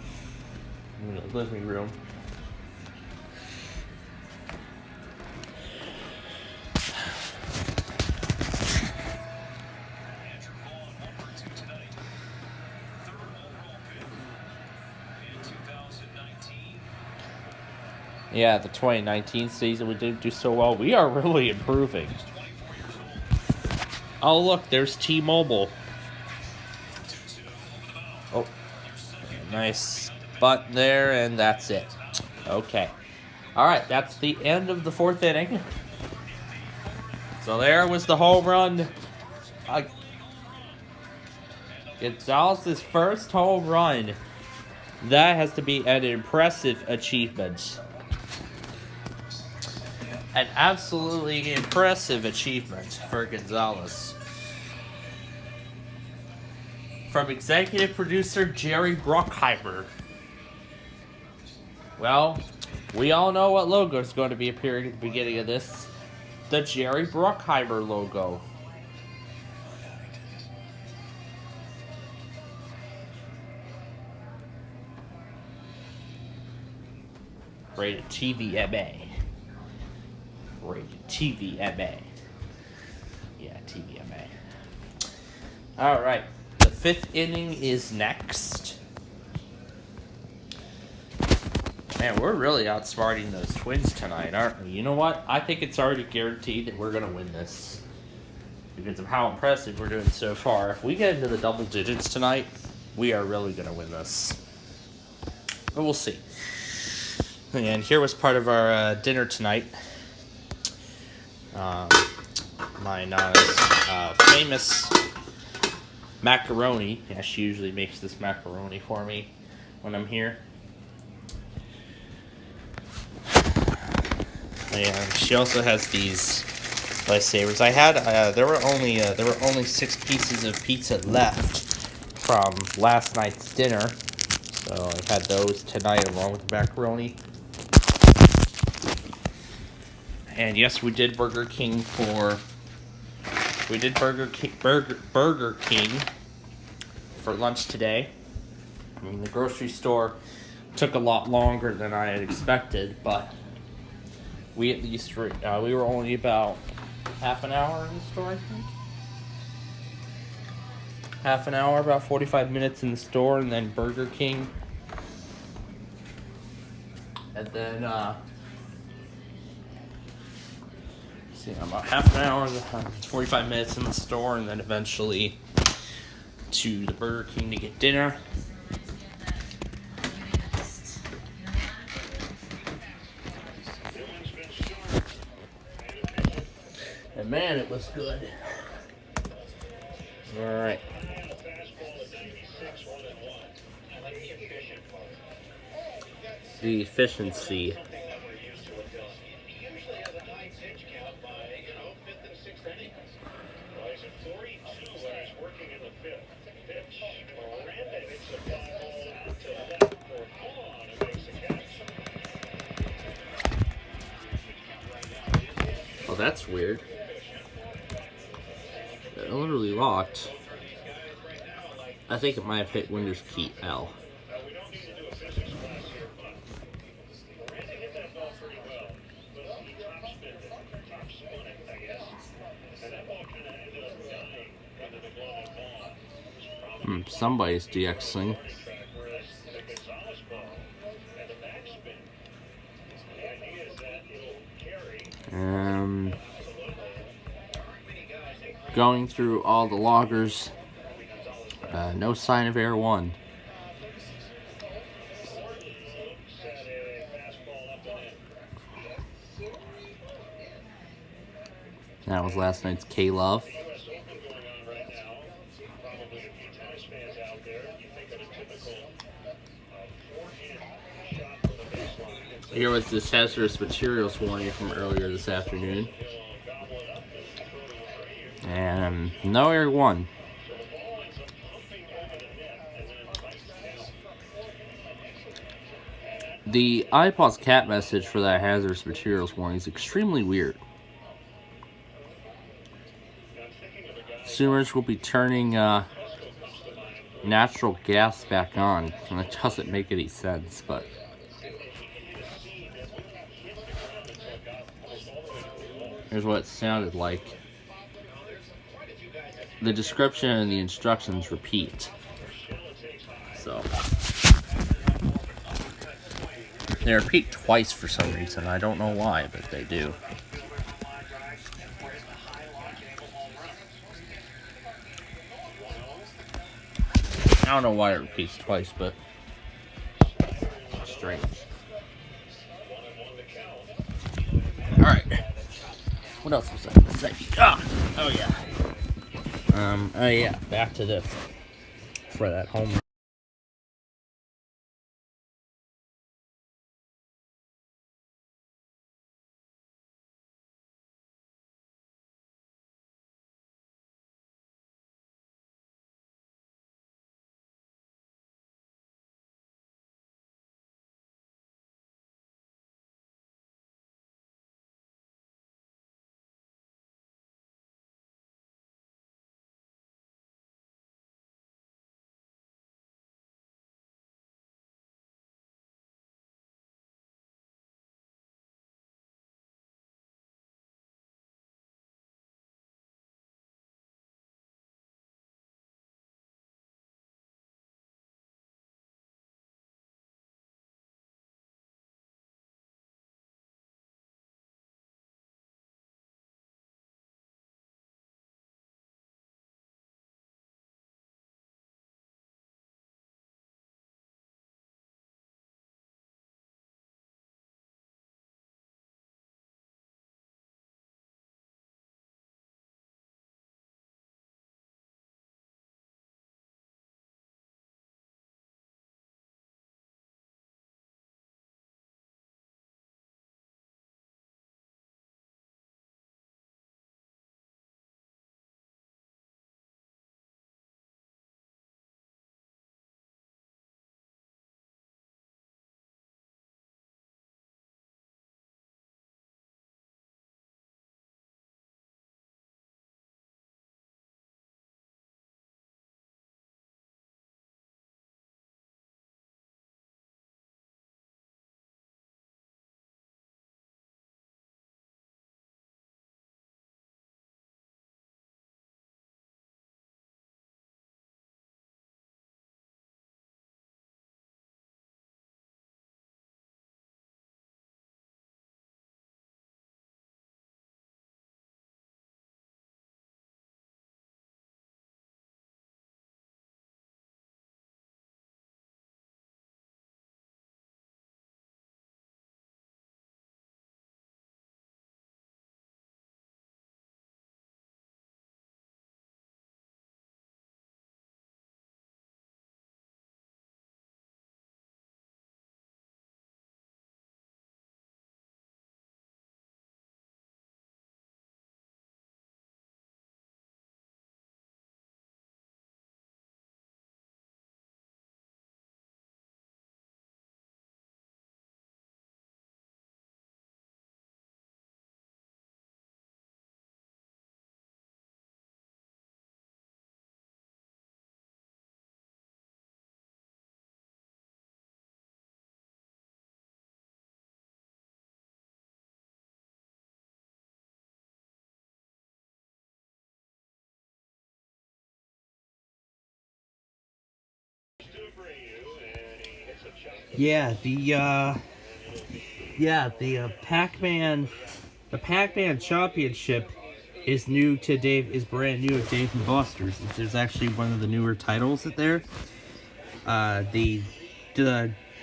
in the living room. Yeah, the 2019 season, we didn't do so well. We are really improving. Oh, look, there's T-Mobile. Oh, nice button there, and that's it. Okay. All right, that's the end of the 4th inning. So there was the home run. Gonzalez's first home run. That has to be an impressive achievement. An absolutely impressive achievement for Gonzalez. From executive producer Jerry Bruckheimer. Well, we all know what logo is going to be appearing at the beginning of this. The Jerry Bruckheimer logo. Rated TVMA. Rated TVMA. Yeah, TVMA. Alright. The 5th inning is next. Man, we're really outsmarting those Twins tonight, aren't we? You know what? I think it's already guaranteed that we're going to win this. Because of how impressive we're doing so far. If we get into the double digits tonight, we are really going to win this. But we'll see. And here was part of our dinner tonight. My nana's famous macaroni. Yeah, she usually makes this macaroni for me when I'm here. And she also has these lifesavers. I had there were only 6 pieces of pizza left from last night's dinner, so I had those tonight along with the macaroni. And yes, we did Burger King for lunch today. I mean, the grocery store took a lot longer than I had expected, but we at least we were only about half an hour in the store, I think. Half an hour, about 45 minutes in the store, and then Burger King. And then, about half an hour, 45 minutes in the store, and then eventually to the Burger King to get dinner. And man, it was good. Alright. The efficiency. Oh, that's weird. It literally locked. I think it might have hit Windows key L. Somebody's DXing. Going through all the loggers, no sign of Air 1. That was last night's K-Love. Here was this hazardous materials warning from earlier this afternoon. And no Air 1. The iPod's cat message for that hazardous materials warning is extremely weird. Consumers will be turning natural gas back on, and it doesn't make any sense, but here's what it sounded like. The description and the instructions repeat. So they repeat twice for some reason. I don't know why, but they do. I don't know why it repeats twice, but it's strange. Alright. What else was I gonna say? Oh yeah. Oh yeah, back to this. For that home The Pac-Man Championship is brand new at Dave & Buster's. There's actually one of the newer titles at there. The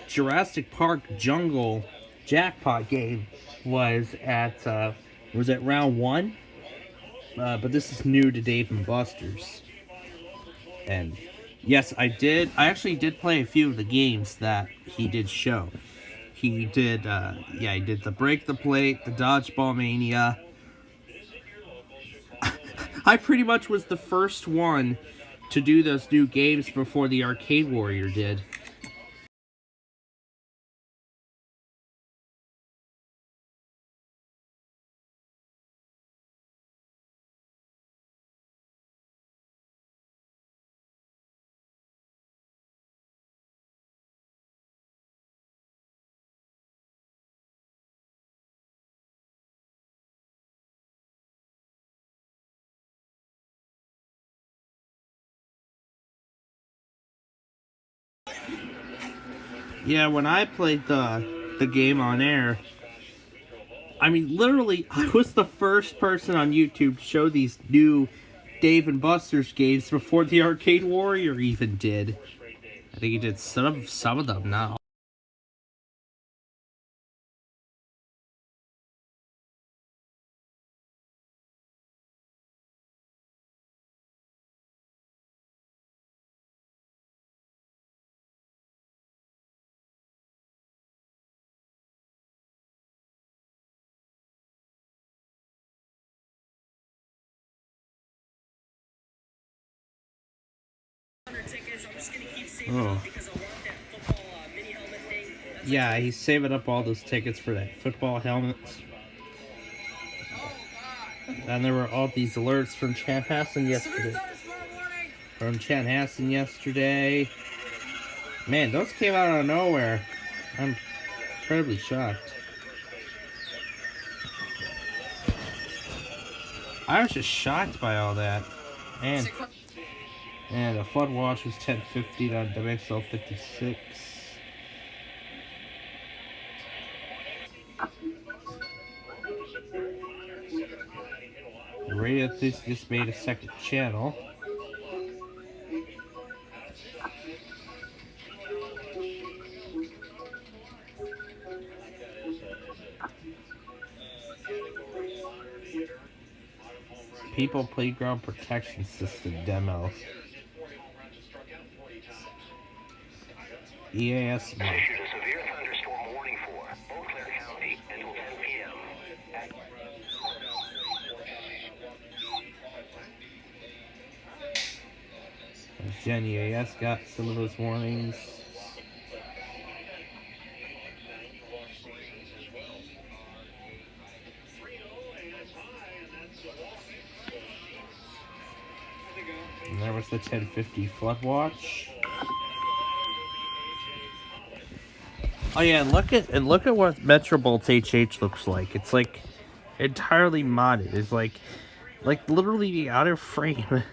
Jurassic Park Jungle jackpot game was at round 1, but this is new to Dave & Buster's. And yes, I actually did play a few of the games that he did show. He did the Break the Plate, the Dodgeball Mania. I pretty much was the first one to do those new games before the Arcade Warrior did. Yeah, when I played the game on air, I mean, literally, I was the first person on YouTube to show these new Dave & Buster's games before the Arcade Warrior even did. I think he did some of them now. Oh. Yeah, he's saving up all those tickets for that football helmet. And there were all these alerts from Chanhassen yesterday. Man, those came out of nowhere. I'm incredibly shocked. I was just shocked by all that. And the Flood Watch was 1050 on WXL 56. Radio just made a second channel. People Playground Protection System demo. EAS mode. Issued a severe thunderstorm warning for Eau Claire County until 10 p.m. Gen EAS got some of those warnings. And there was the 1050 Flood Watch. Oh yeah, and look at what Metrobolt's HH looks like. It's like entirely modded. It's like literally the outer frame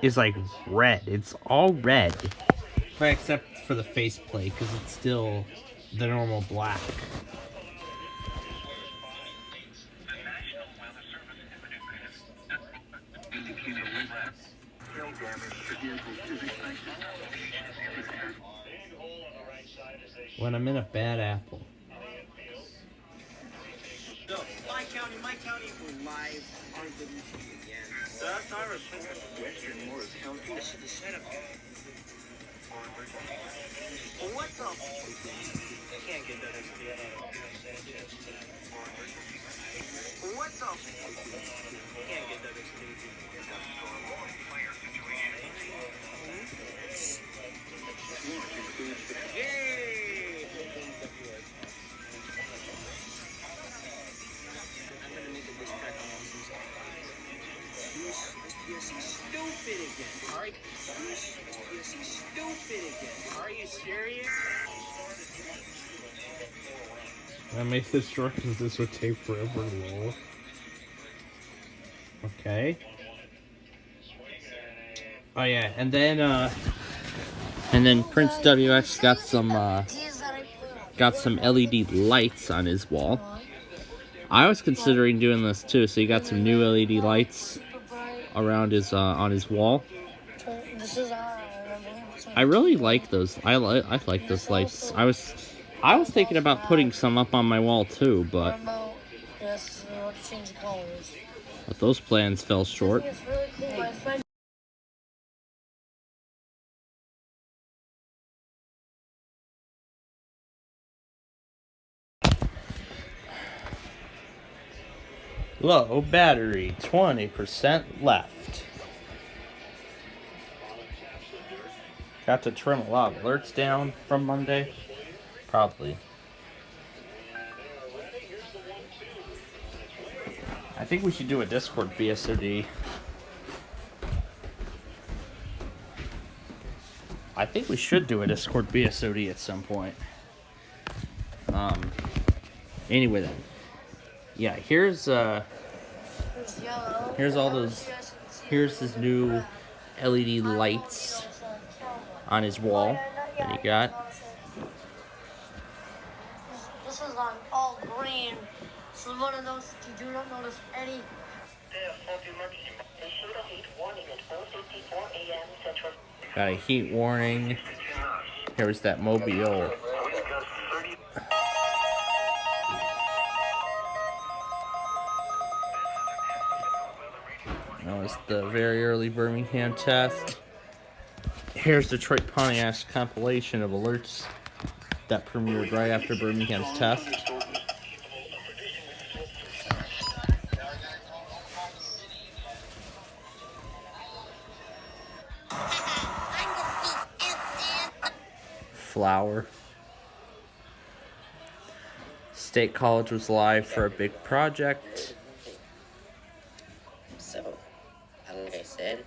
is like red. It's all red, but except for the faceplate because it's still the normal black. When I'm in a bad apple. So, my county, we're live on the TV again. That's our Western Morris County. This is the setup. What the? Can't get that XP out of Sanchez. What the? Can't get that XP. Yay! I'm gonna make a diss track on all these SPSC stupid again. Alright? SPSC stupid again. Are you serious? That makes this short because this would take forever to roll. Okay. Oh yeah, and then And then Prince WX got some LED lights on his wall. I was considering doing this too, so he got some new LED lights around his on his wall. I really like those. I like those lights. I was thinking about putting some up on my wall too, but those plans fell short. Low battery, 20% left. Got to trim a lot of alerts down from Monday. Probably. I think we should do a Discord BSOD. I think we should do a Discord BSOD at some point. Anyway then. Yeah, here's all those. Here's his new LED lights on his wall that he got. This is on all green. So one of those you do not notice any. Got a heat warning. Here's that Mobile. That was the very early Birmingham test. Here's Detroit Pontiac's compilation of alerts that premiered right after Birmingham's test. Flower. State College was live for a big project. So, like I said,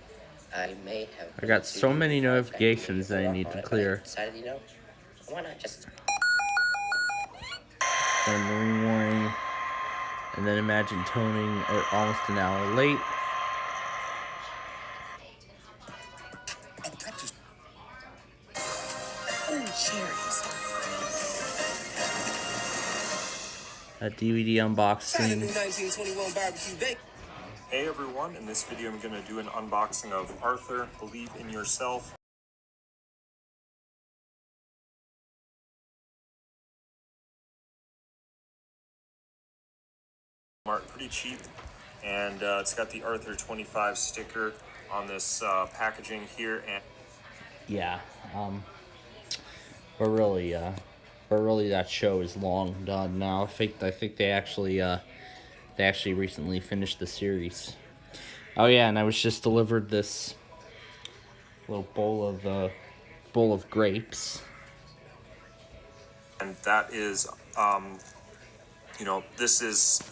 I may have. I got so many notifications that I need to clear. Decided, you know, why not just. And marine warning, and then imagine toning almost an hour late. A DVD unboxing. Hey everyone, in this video I'm going to do an unboxing of Arthur, Believe in Yourself. Pretty cheap, and it's got the Arthur 25 sticker on this packaging here. And yeah, but really that show is long done now. I think they actually recently finished the series. Oh yeah, and I was just delivered this little bowl of grapes. And that is, this is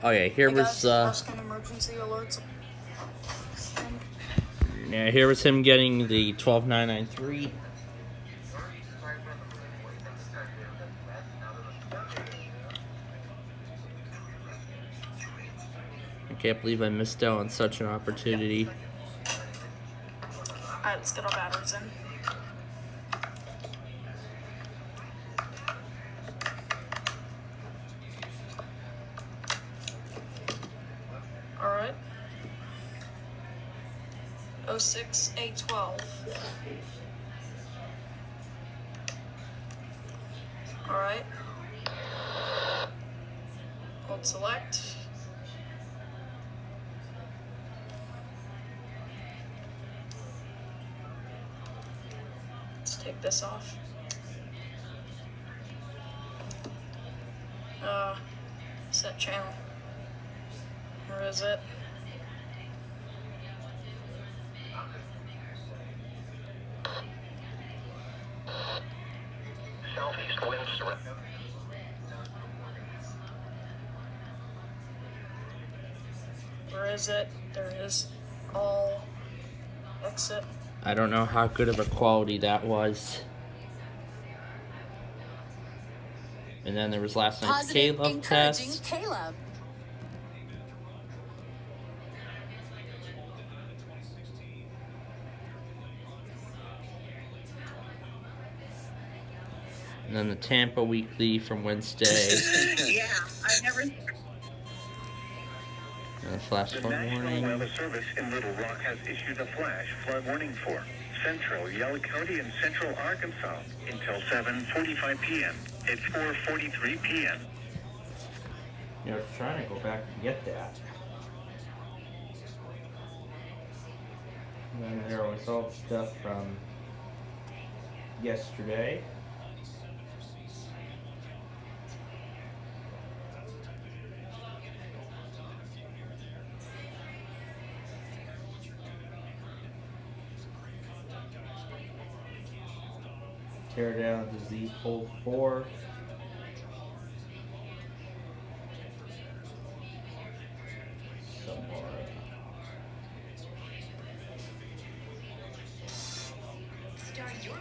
Oh yeah, here Hey was guys, Ruskin emergency alerts. yeah, here was him getting the 12993. I can't believe I missed out on such an opportunity. Alright, let's get our batteries in. Alright. 06812. Alright. Hold select. Let's take this off. Set channel. Where is it? Southeast winds direct. Where is it? There it is. All exit. I don't know how good of a quality that was. And then there was last night's Positive, Caleb encouraging test. Caleb. And then the Tampa Weekly from Wednesday. Yeah, I never. And the flash The flood National warning. Weather Service in Little Rock has issued a flash flood warning for central Yell County and central Arkansas until 7:45 p.m. It's 4:43 p.m. Yeah, I was trying to go back and get that. And then there was all the stuff from yesterday. Tear down the Z Fold 4. Some more. Start your wow.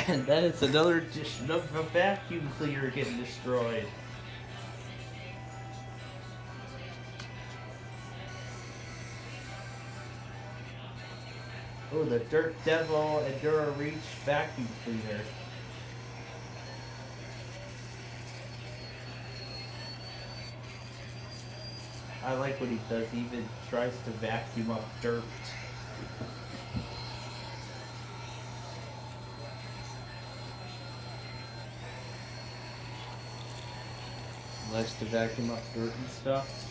And then it's another edition of a vacuum cleaner getting destroyed. Oh, the Dirt Devil Endura Reach vacuum cleaner. I like what he does. He even tries to vacuum up dirt. He likes to vacuum up dirt and stuff.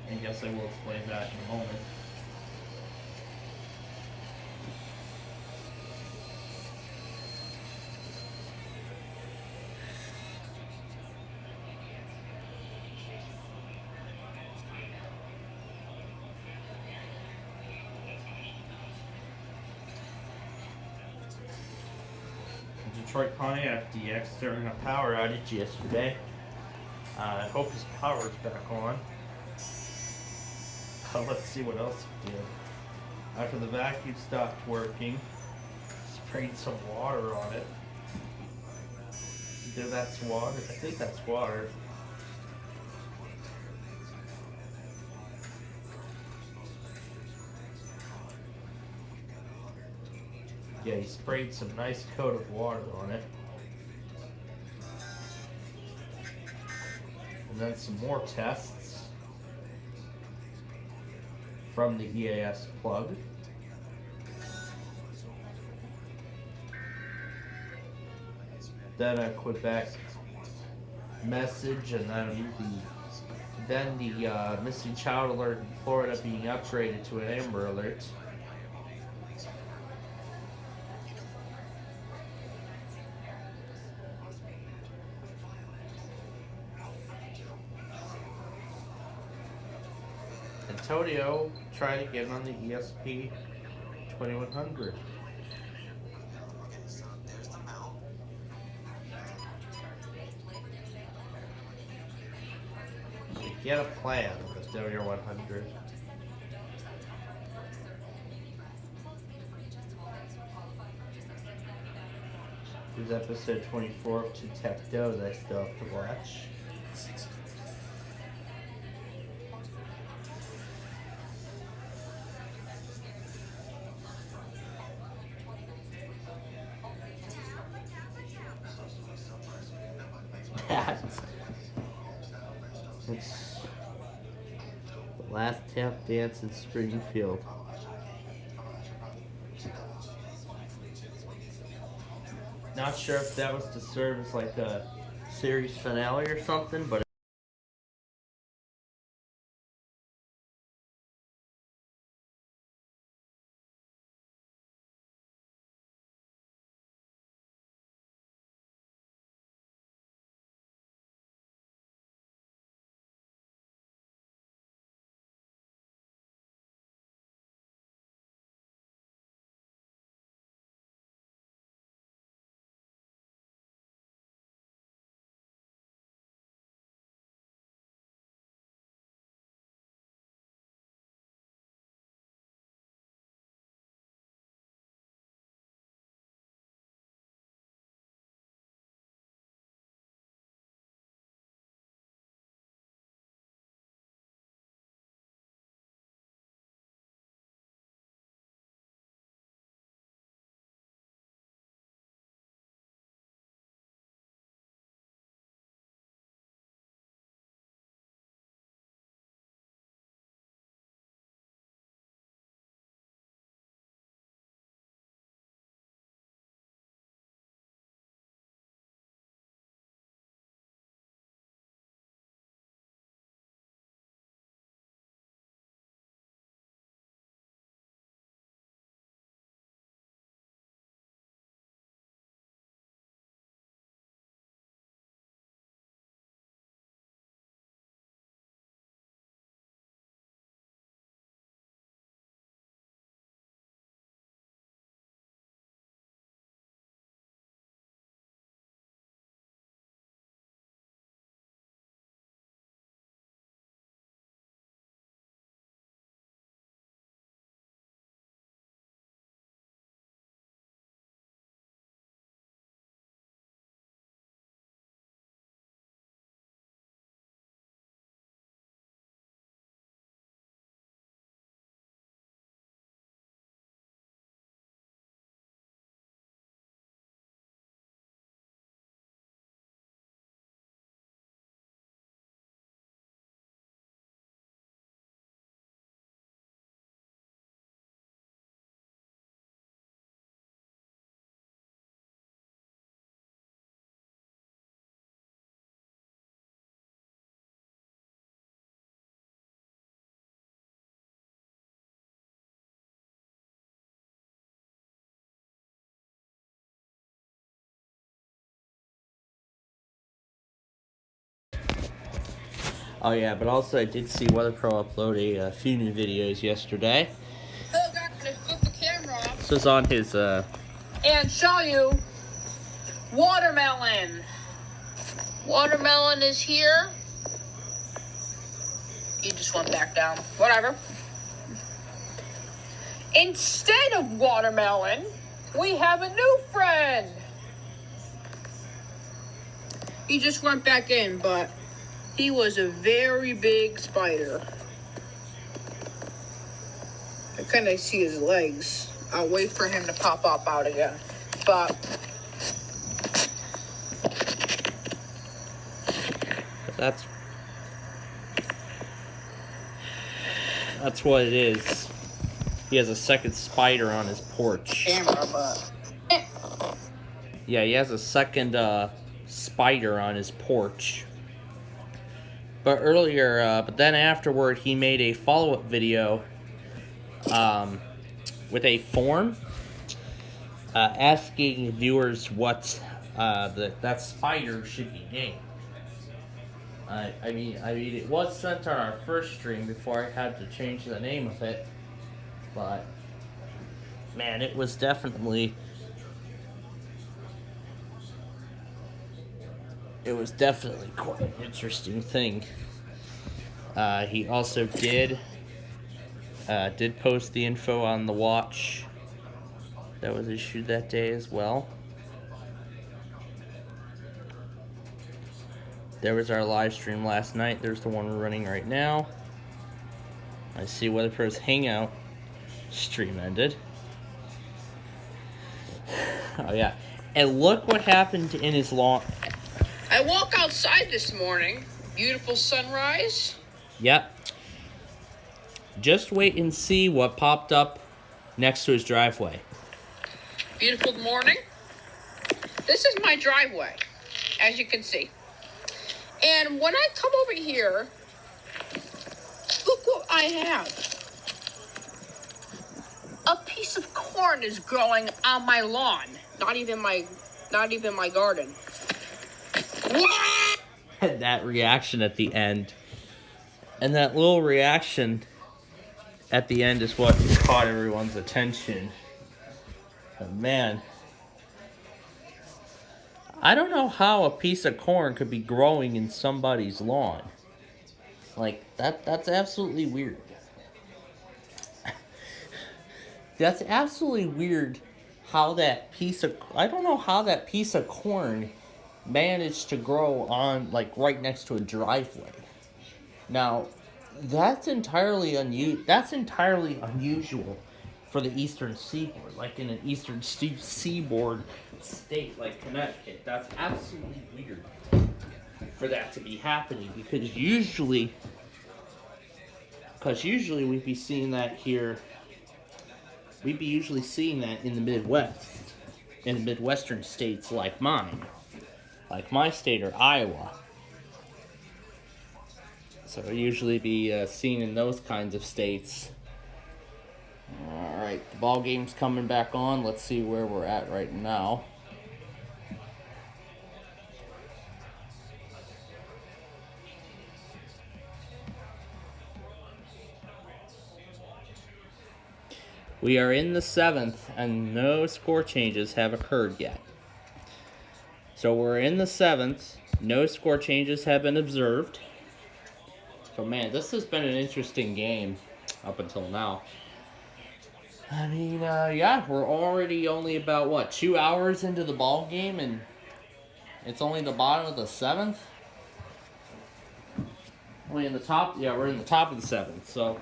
I guess I will explain that in a moment. Detroit Pontiac DX during a power outage yesterday. I hope his power's back on. Let's see what else he did. After the vacuum stopped working, sprayed some water on it. Either that's water. I think that's water. Yeah, he sprayed some nice coat of water on it. And then some more tests from the EAS plug. Then a Quebec message, and then the missing child alert in Florida being upgraded to an Amber Alert. Antonio trying to get on the ESP 2100. Get a plan with the Donair 100. There's episode 24 of Detecto that I still have to watch. It's the last tap dance in Springfield. Not sure if that was to serve as like a series finale or something, but oh yeah, but also I did see Weather Pro upload a few new videos yesterday. I'm gonna flip the camera off This was on his and show you watermelon. Watermelon is here. He just went back down. Whatever. Instead of watermelon, we have a new friend. He just went back in, but he was a very big spider. I kind of see his legs. I'll wait for him to pop up out again. But that's what it is. He has a second spider on his porch. Camera, but yeah, he has a second spider on his porch. But earlier, but then afterward, he made a follow-up video with a form asking viewers what that spider should be named. I mean, it was sent on our first stream before I had to change the name of it, but man, it was definitely quite an interesting thing. He also did post the info on the watch that was issued that day as well. There was our live stream last night. There's the one we're running right now. I see Weather Pro's Hangout stream ended. Oh yeah, and look what happened in his lawn. I walk outside this morning. Beautiful sunrise. Yep. Just wait and see what popped up next to his driveway. Beautiful morning. This is my driveway, as you can see. And when I come over here, look what I have. A piece of corn is growing on my lawn. Not even my garden. That reaction at the end. And that little reaction at the end is what caught everyone's attention. But man, I don't know how a piece of corn could be growing in somebody's lawn. Like, that's absolutely weird. That's absolutely weird how that piece of... I don't know how that piece of corn managed to grow on, like, right next to a driveway. Now, that's entirely unusual for the Eastern Seaboard. Like, in an Eastern Seaboard state like Connecticut, that's absolutely weird for that to be happening, because usually we'd be seeing that here. We'd be usually seeing that in the Midwest, in the Midwestern states like mine, like my state or Iowa. So it'll usually be seen in those kinds of states. Alright, the ball game's coming back on. Let's see where we're at right now. We are in the 7th, and no score changes have occurred yet. So we're in the 7th, no score changes have been observed. So man, this has been an interesting game up until now. I mean, yeah, we're already only about, 2 hours into the ball game, and it's only the bottom of the 7th? We're in the top of the 7th, so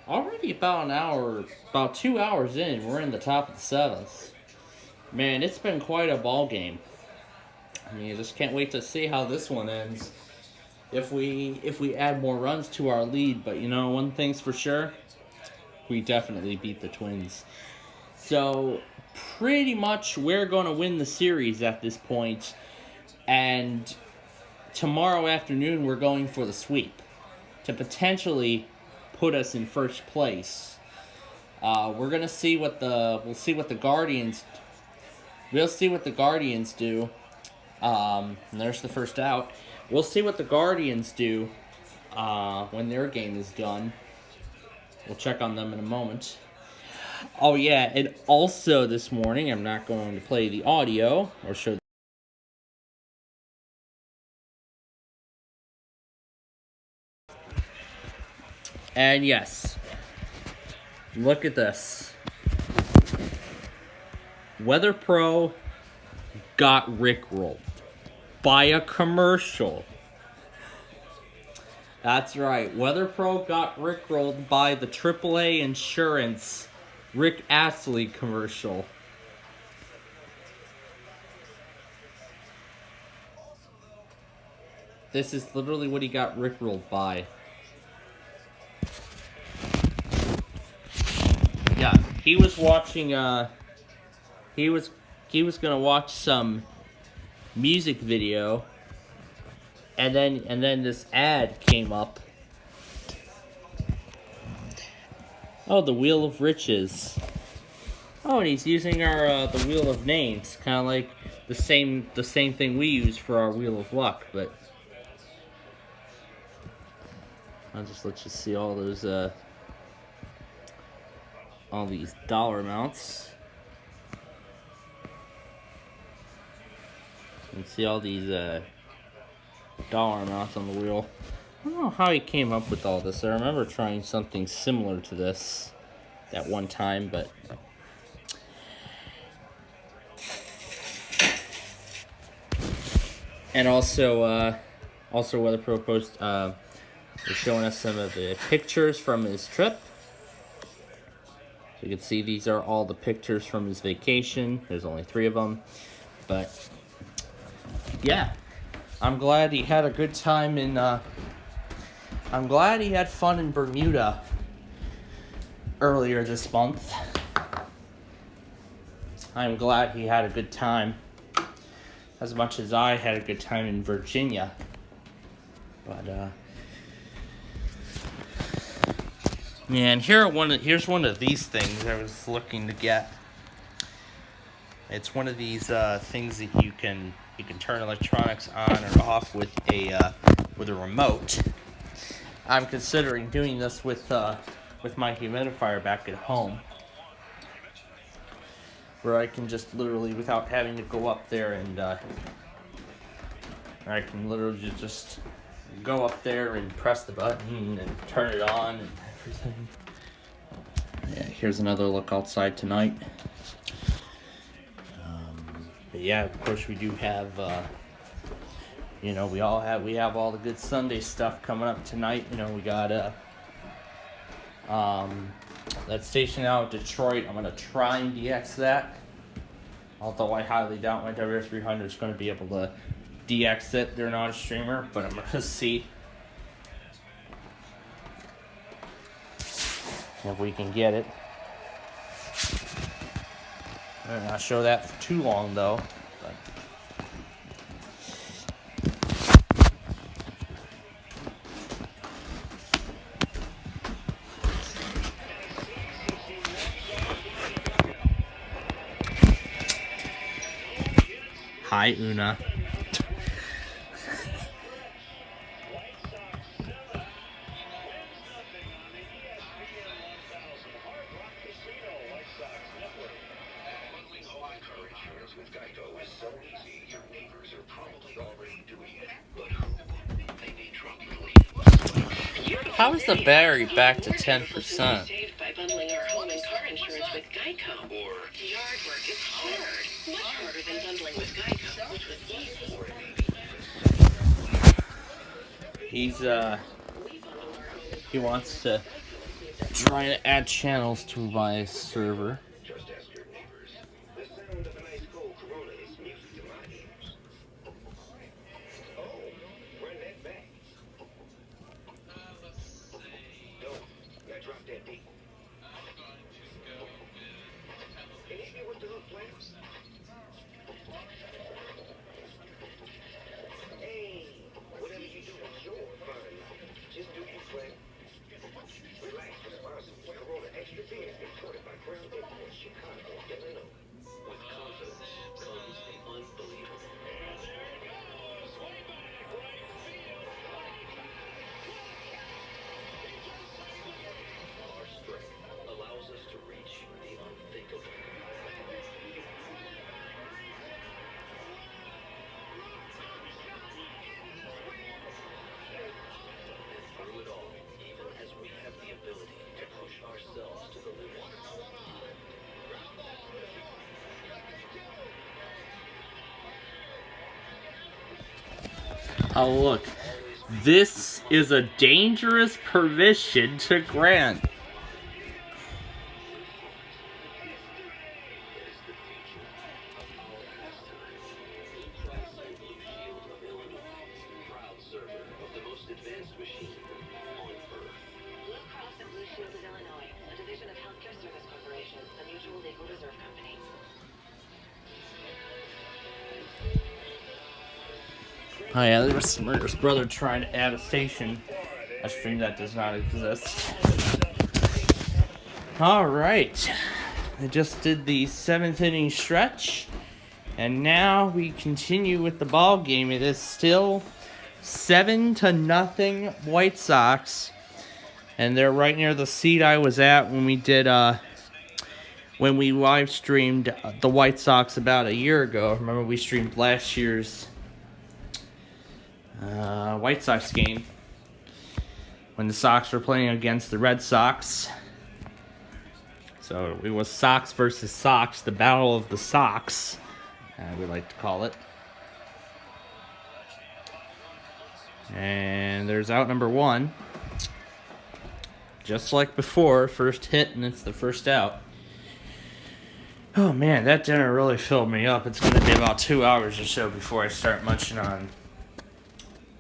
already about 2 hours in, we're in the top of the 7th. Man, it's been quite a ball game. I mean, I just can't wait to see how this one ends. If we add more runs to our lead, but one thing's for sure, we definitely beat the Twins. So pretty much we're going to win the series at this point, and tomorrow afternoon we're going for the sweep to potentially put us in first place. We're gonna see what the Guardians do. And there's the first out. We'll see what the Guardians do when their game is done. We'll check on them in a moment. Oh yeah, and also this morning, I'm not going to play the audio or show. And yes, look at this. Weather Pro got rickrolled by a commercial. That's right, Weather Pro got rickrolled by the AAA Insurance Rick Astley commercial. This is literally what he got rickrolled by. Yeah, he was watching, he was gonna watch some music video, and then this ad came up. Oh, the Wheel of Riches. Oh, and he's using our the Wheel of Names, kind of like the same thing we use for our Wheel of Luck, but I'll just let you see all those, all these dollar amounts. You can see all these, dollar amounts on the wheel. I don't know how he came up with all this. I remember trying something similar to this at one time, but and also Weather Pro Post is showing us some of the pictures from his trip. So you can see these are all the pictures from his vacation. There's only 3 of them, but yeah, I'm glad he had a good time in. I'm glad he had fun in Bermuda earlier this month. I'm glad he had a good time as much as I had a good time in Virginia. But man, here's one of these things I was looking to get. It's one of these things that you can turn electronics on or off with a remote. I'm considering doing this with my humidifier back at home, where I can just literally, without having to go up there, and I can literally just go up there and press the button and turn it on and everything. Yeah, here's another look outside tonight. But yeah, of course we do have, you know, we have all the good Sunday stuff coming up tonight. You know, we got that station out in Detroit. I'm gonna try and DX that, although I highly doubt my WS300 is going to be able to DX it. They're not a streamer, but I'm gonna see if we can get it. I did not show that for too long though. But hi, Una. How is the battery back to 10%? Saved by bundling our home and car insurance with Geico. Or yard work is hard, much harder than bundling with Geico, which was easy. He wants to try to add channels to my server. Oh, look. This is a dangerous permission to grant. Oh yeah, there was Smurder's brother trying to add a station. A stream that does not exist. Alright. I just did the 7th inning stretch. And now we continue with the ball game. It is still 7-0 White Sox And they're right near the seat I was at when we did, when we live streamed the White Sox about a year ago. Remember, we streamed last year's White Sox game when the Sox were playing against the Red Sox. So it was Sox versus Sox, the Battle of the Sox, we like to call it. And there's out number 1. Just like before, first hit and it's the first out. Oh man, that dinner really filled me up. It's going to be about 2 hours or so before I start munching on,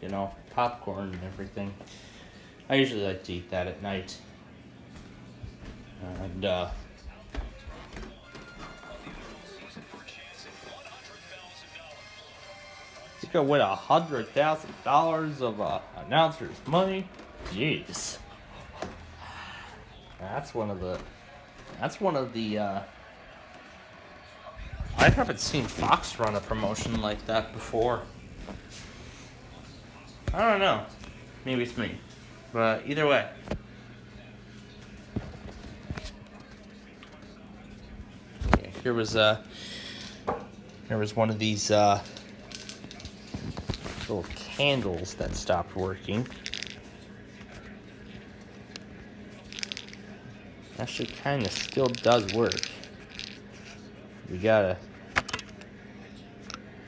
you know, popcorn and everything. I usually like to eat that at night. And, you could win $100,000 of announcer's money. Jeez. That's one of the, I haven't seen Fox run a promotion like that before. I don't know. Maybe it's me. But either way. Yeah, here was one of these little candles that stopped working. Actually kind of still does work. We gotta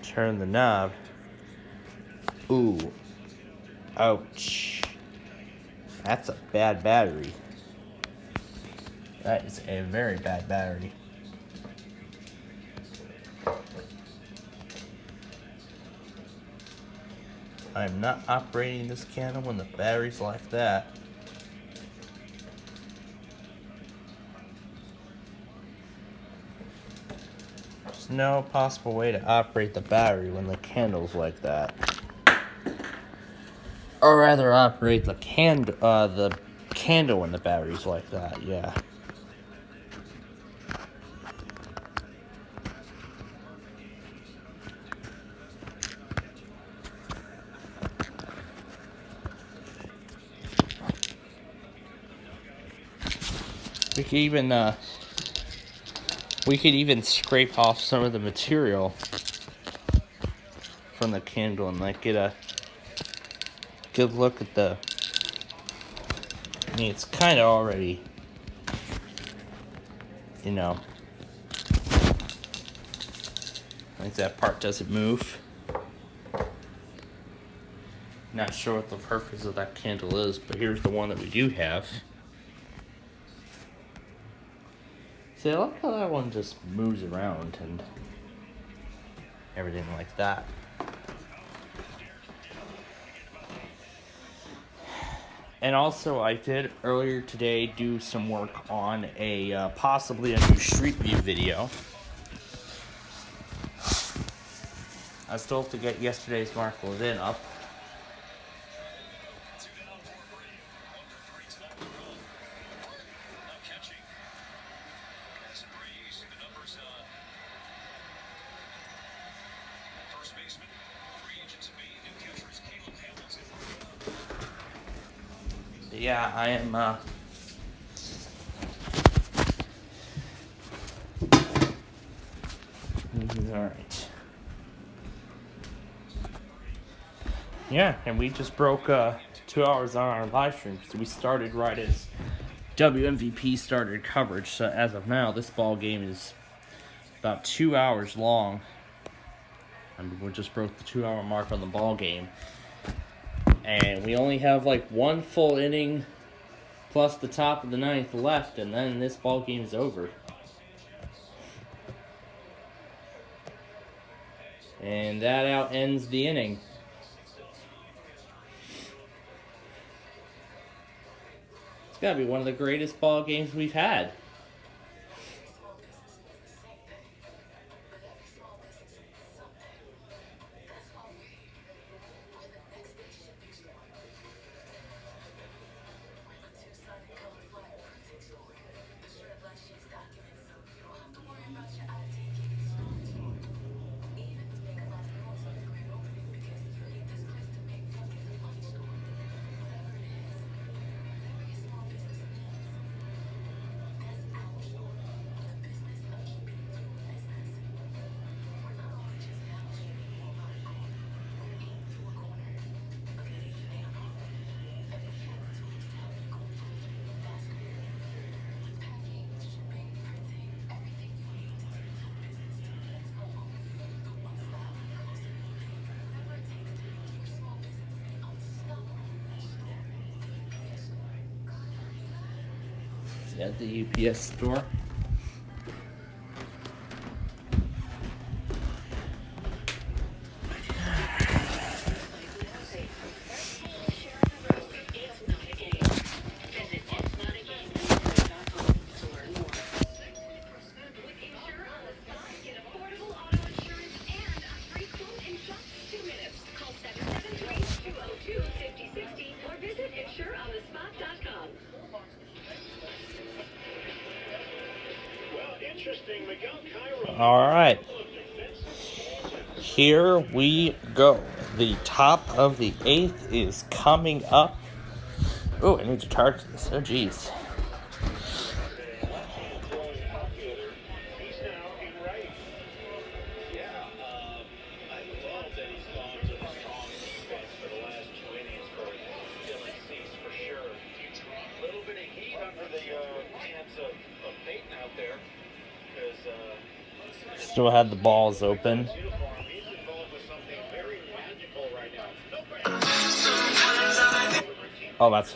turn the knob. Ooh. Ouch. That's a bad battery. That is a very bad battery. I'm not operating this candle when the battery's like that. There's no possible way to operate the battery when the candle's like that. Or rather, operate the candle when the battery's like that. Yeah. We could even scrape off some of the material from the candle and like get a good look at the. I mean, it's kind of already, you know, like that part doesn't move. Not sure what the purpose of that candle is, but here's the one that we do have. See, I like how that one just moves around and everything like that. And also, I did earlier today do some work on a possibly a new Street View video. I still have to get yesterday's Mark Levin up. Yeah, I am, alright. Yeah, and we just broke, 2 hours on our live stream, so we started right as WMVP started coverage, so as of now, this ball game is about 2 hours long. I mean, we just broke the 2 hour mark on the ball game. And we only have like one full inning plus the top of the ninth left, and then this ball game is over. And that out ends the inning. It's gotta be one of the greatest ball games we've had. at the UPS store. All right, here we go. The top of the 8th is coming up. Oh, I need to charge this. Oh, geez. Still had the balls open. Oh, that's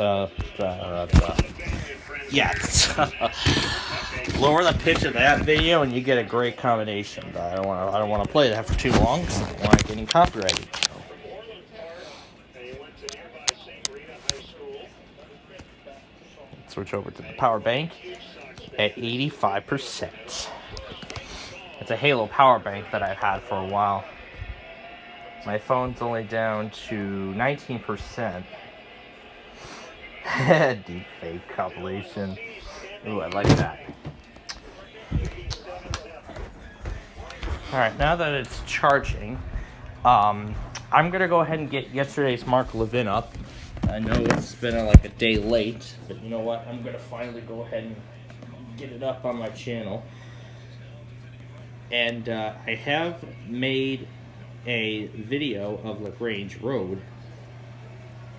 yeah. Lower the pitch of that video, and you get a great combination. But I don't want to play that for too long. I don't want it getting copyrighted. Switch over to the power bank at 85%. It's a Halo power bank that I've had for a while. My phone's only down to 19%. Deep fake compilation. Ooh, I like that. Alright, now that it's charging, I'm gonna go ahead and get yesterday's Mark Levin up. I know it's been like a day late, but you know what? I'm gonna finally go ahead and get it up on my channel. And I have made a video of LaGrange Road.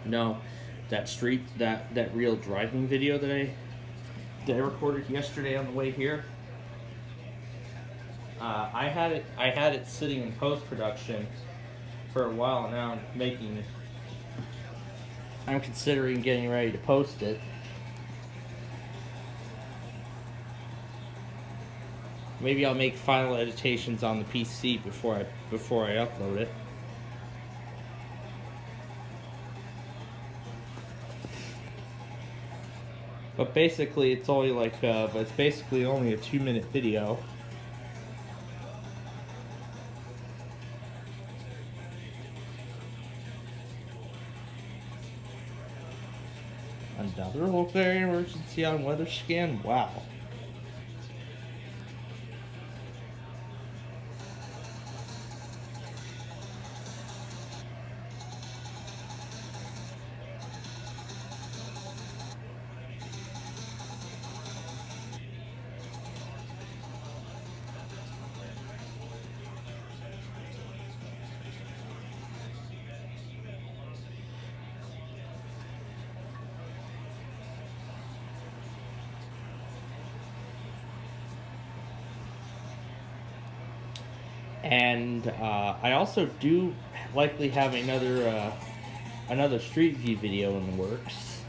No, that street, that real driving video that I recorded yesterday on the way here. I had it sitting in post-production for a while now. I'm considering getting ready to post it. Maybe I'll make final editations on the PC before I upload it. But basically, it's only like it's basically only a 2-minute video. Another local area emergency on weather scan. Wow. And I also do likely have another Street View video in the works.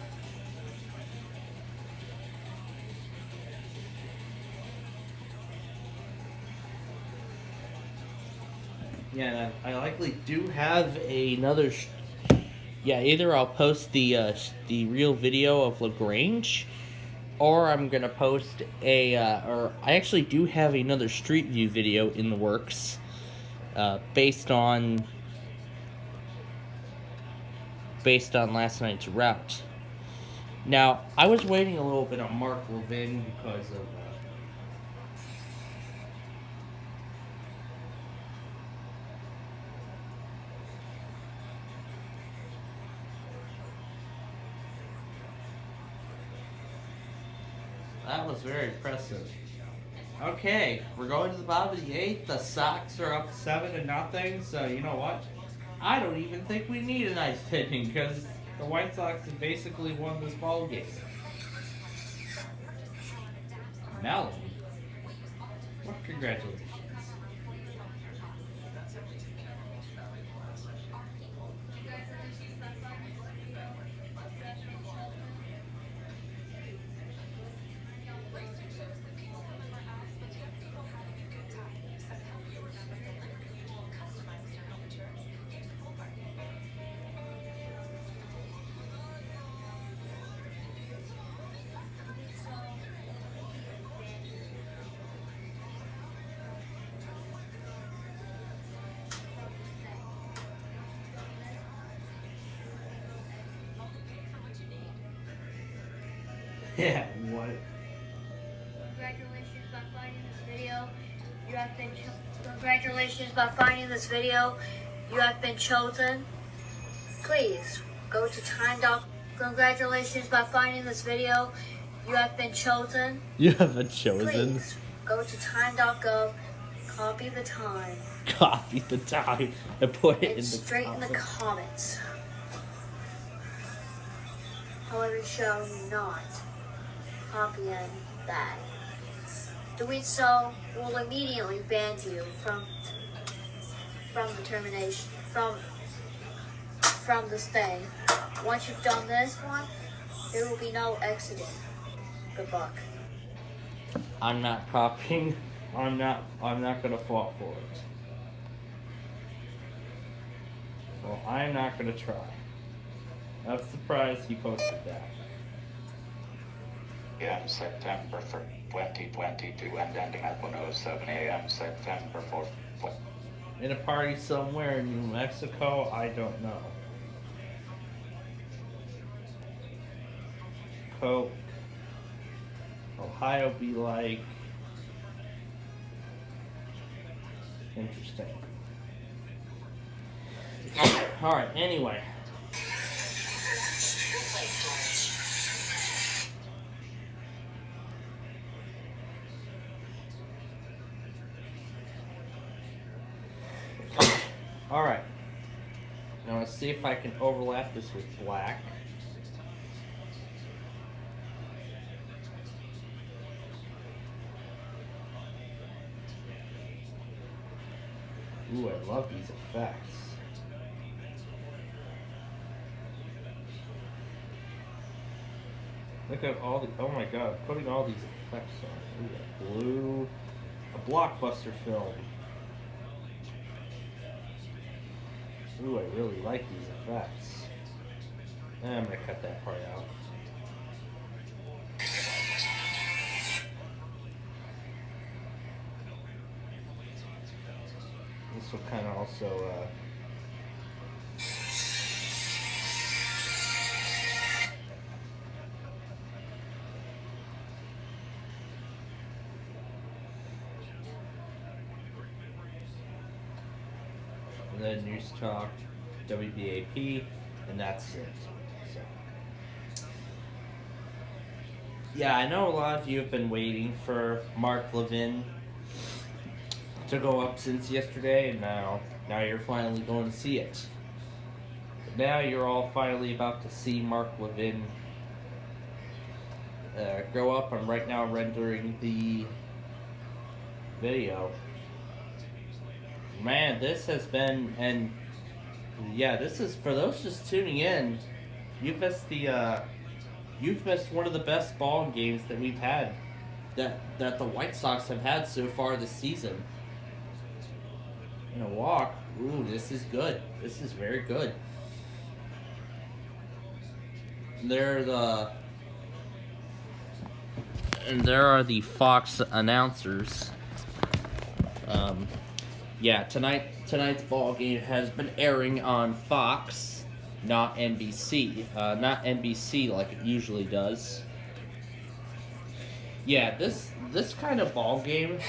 Yeah, I likely do have another. Yeah, either I'll post the real video of LaGrange, or I'm gonna post or I actually do have another Street View video in the works. Based on last night's route. Now, I was waiting a little bit on Mark Levin because of that was very impressive. Okay, we're going to the bottom of the 8th. The Sox are up 7-0, so you know what? I don't even think we need a ninth inning because the White Sox have basically won this ball game. Melon? Well, congratulations. Yeah, what? Congratulations by finding this video. You have been congratulations by finding this video. You have been chosen. Please go to time. Congratulations by finding this video. You have been chosen. You have been chosen. Please go to time.gov. Copy the time. Copy the time and put it in the straight in the comments. However, shall not copy that. Doing so will immediately ban you from the termination from this thing. Once you've done this one, there will be no exiting. Good luck. I'm not copying. I'm not gonna fall for it. Well, I'm not gonna try. I'm surprised he posted that. a.m. September 2022 and ending at 1:07 a.m. September 4th. In a party somewhere in New Mexico, I don't know. Coke. Ohio be like. Interesting. Alright, anyway. Alright. Now let's see if I can overlap this with black. Ooh, I love these effects. Look at all the, oh my god, putting all these effects on. Ooh, a blue, a blockbuster film. Ooh, I really like these effects. I'm gonna cut that part out. This will kind of also, and then News Talk, WBAP, and that's it. So, yeah, I know a lot of you have been waiting for Mark Levin to go up since yesterday, and now you're finally going to see it. Now you're all finally about to see Mark Levin go up. I'm right now rendering the video. Man, this has been, and yeah, this is for those just tuning in. You've missed one of the best ball games that we've had, that the White Sox have had so far this season. In a walk. Ooh, this is good. This is very good. There are the Fox announcers. Yeah, tonight's ball game has been airing on Fox, not NBC. Not NBC like it usually does. Yeah, this kind of ball game.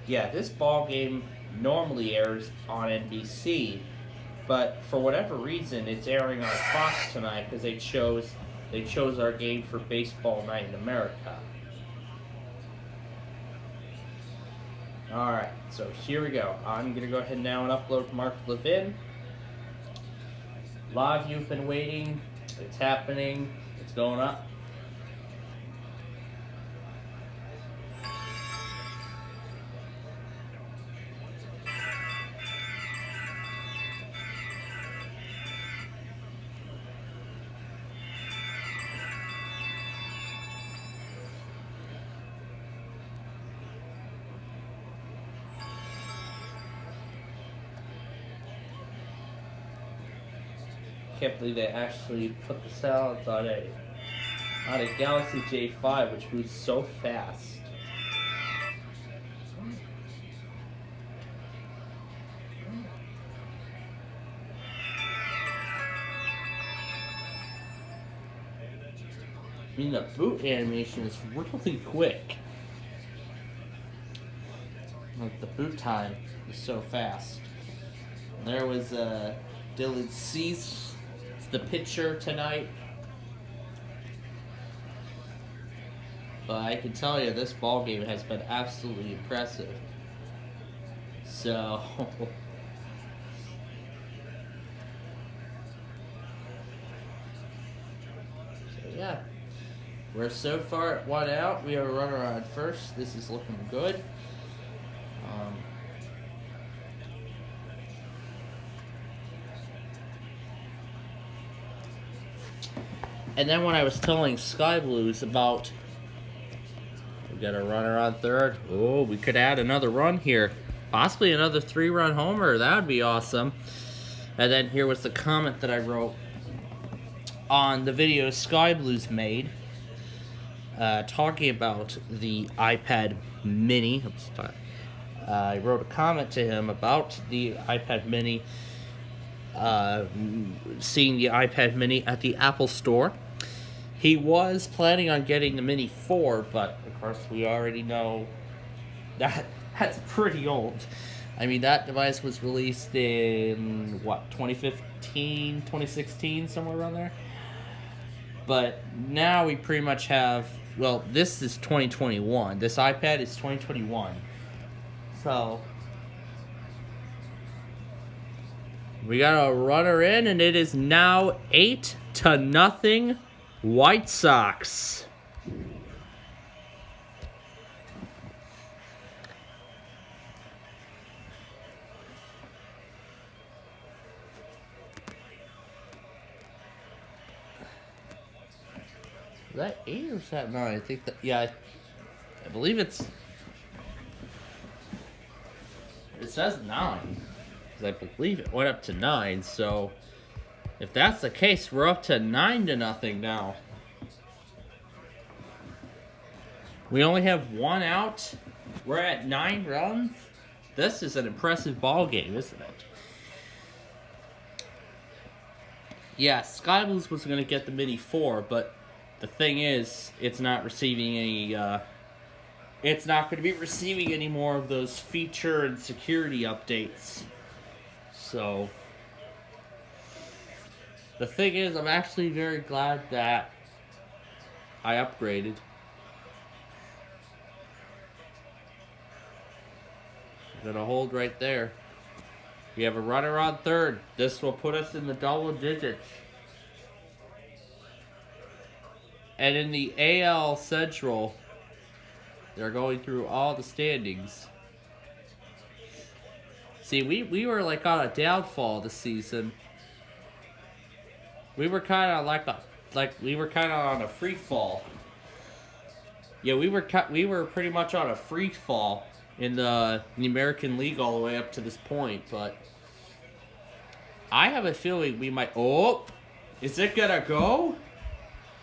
Yeah, this ball game normally airs on NBC, but for whatever reason, it's airing on Fox tonight because they chose our game for Baseball Night in America. All right, so here we go. I'm gonna go ahead now and upload Mark Levin. A lot of you have been waiting. It's happening. It's going up. Can't believe they actually put the sounds on a Galaxy J5, which moves so fast. I mean, the boot animation is really quick. Like, the boot time is so fast. There was Dylan Cease, the pitcher tonight. But I can tell you, this ball game has been absolutely impressive. So, yeah, we're so far at 1 out. We have a runner on first. This is looking good. And then when I was telling Sky Blues about, we got a runner on third. Oh, we could add another run here. Possibly another 3-run homer. That would be awesome. And then here was the comment that I wrote on the video Sky Blues made, talking about the iPad Mini. I wrote a comment to him about the iPad Mini, seeing the iPad Mini at the Apple Store. He was planning on getting the Mini 4, but of course we already know that that's pretty old. I mean, that device was released in, what, 2015, 2016, somewhere around there? But now we pretty much have, well, this is 2021. This iPad is 2021. So, we got a runner in, and it is now 8-0 White Sox. Is that 8 or is that 9? I think that, yeah, I believe it says 9. Because I believe it went up to 9, so if that's the case, we're up to 9-0 now. We only have 1 out. We're at 9 runs. This is an impressive ball game, isn't it? Yeah, Sky Blues was going to get the Mini 4, but the thing is, it's not receiving any, it's not going to be receiving any more of those feature and security updates. So, the thing is, I'm actually very glad that I upgraded. I'm gonna hold right there. We have a runner on third. This will put us in the double digits. And in the AL Central, they're going through all the standings. See, we were like on a downfall this season. We were kind of on a free fall. Yeah, we were pretty much on a free fall in the American League all the way up to this point, but I have a feeling we might. Oh, is it gonna go?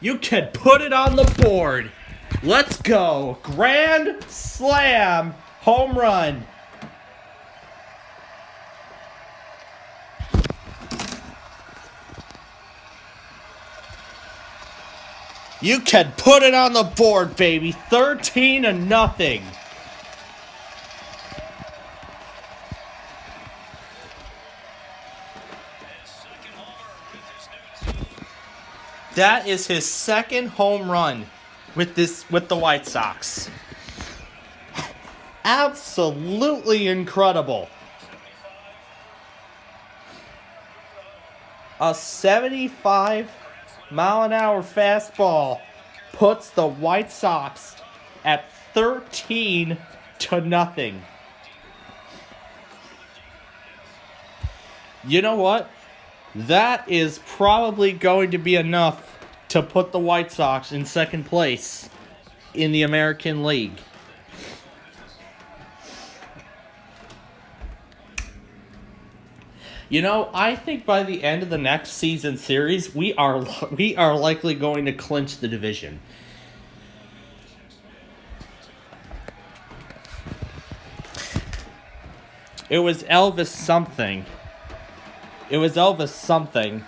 You can put it on the board. Let's go. Grand slam home run. You can put it on the board, baby. 13-0. That is his second home run with the White Sox. Absolutely incredible. A 75-mile-an-hour fastball puts the White Sox at 13-0. You know what? That is probably going to be enough to put the White Sox in second place in the American League. You know, I think by the end of the next season series, we are likely going to clinch the division. It was Elvis something. It was Elvis something.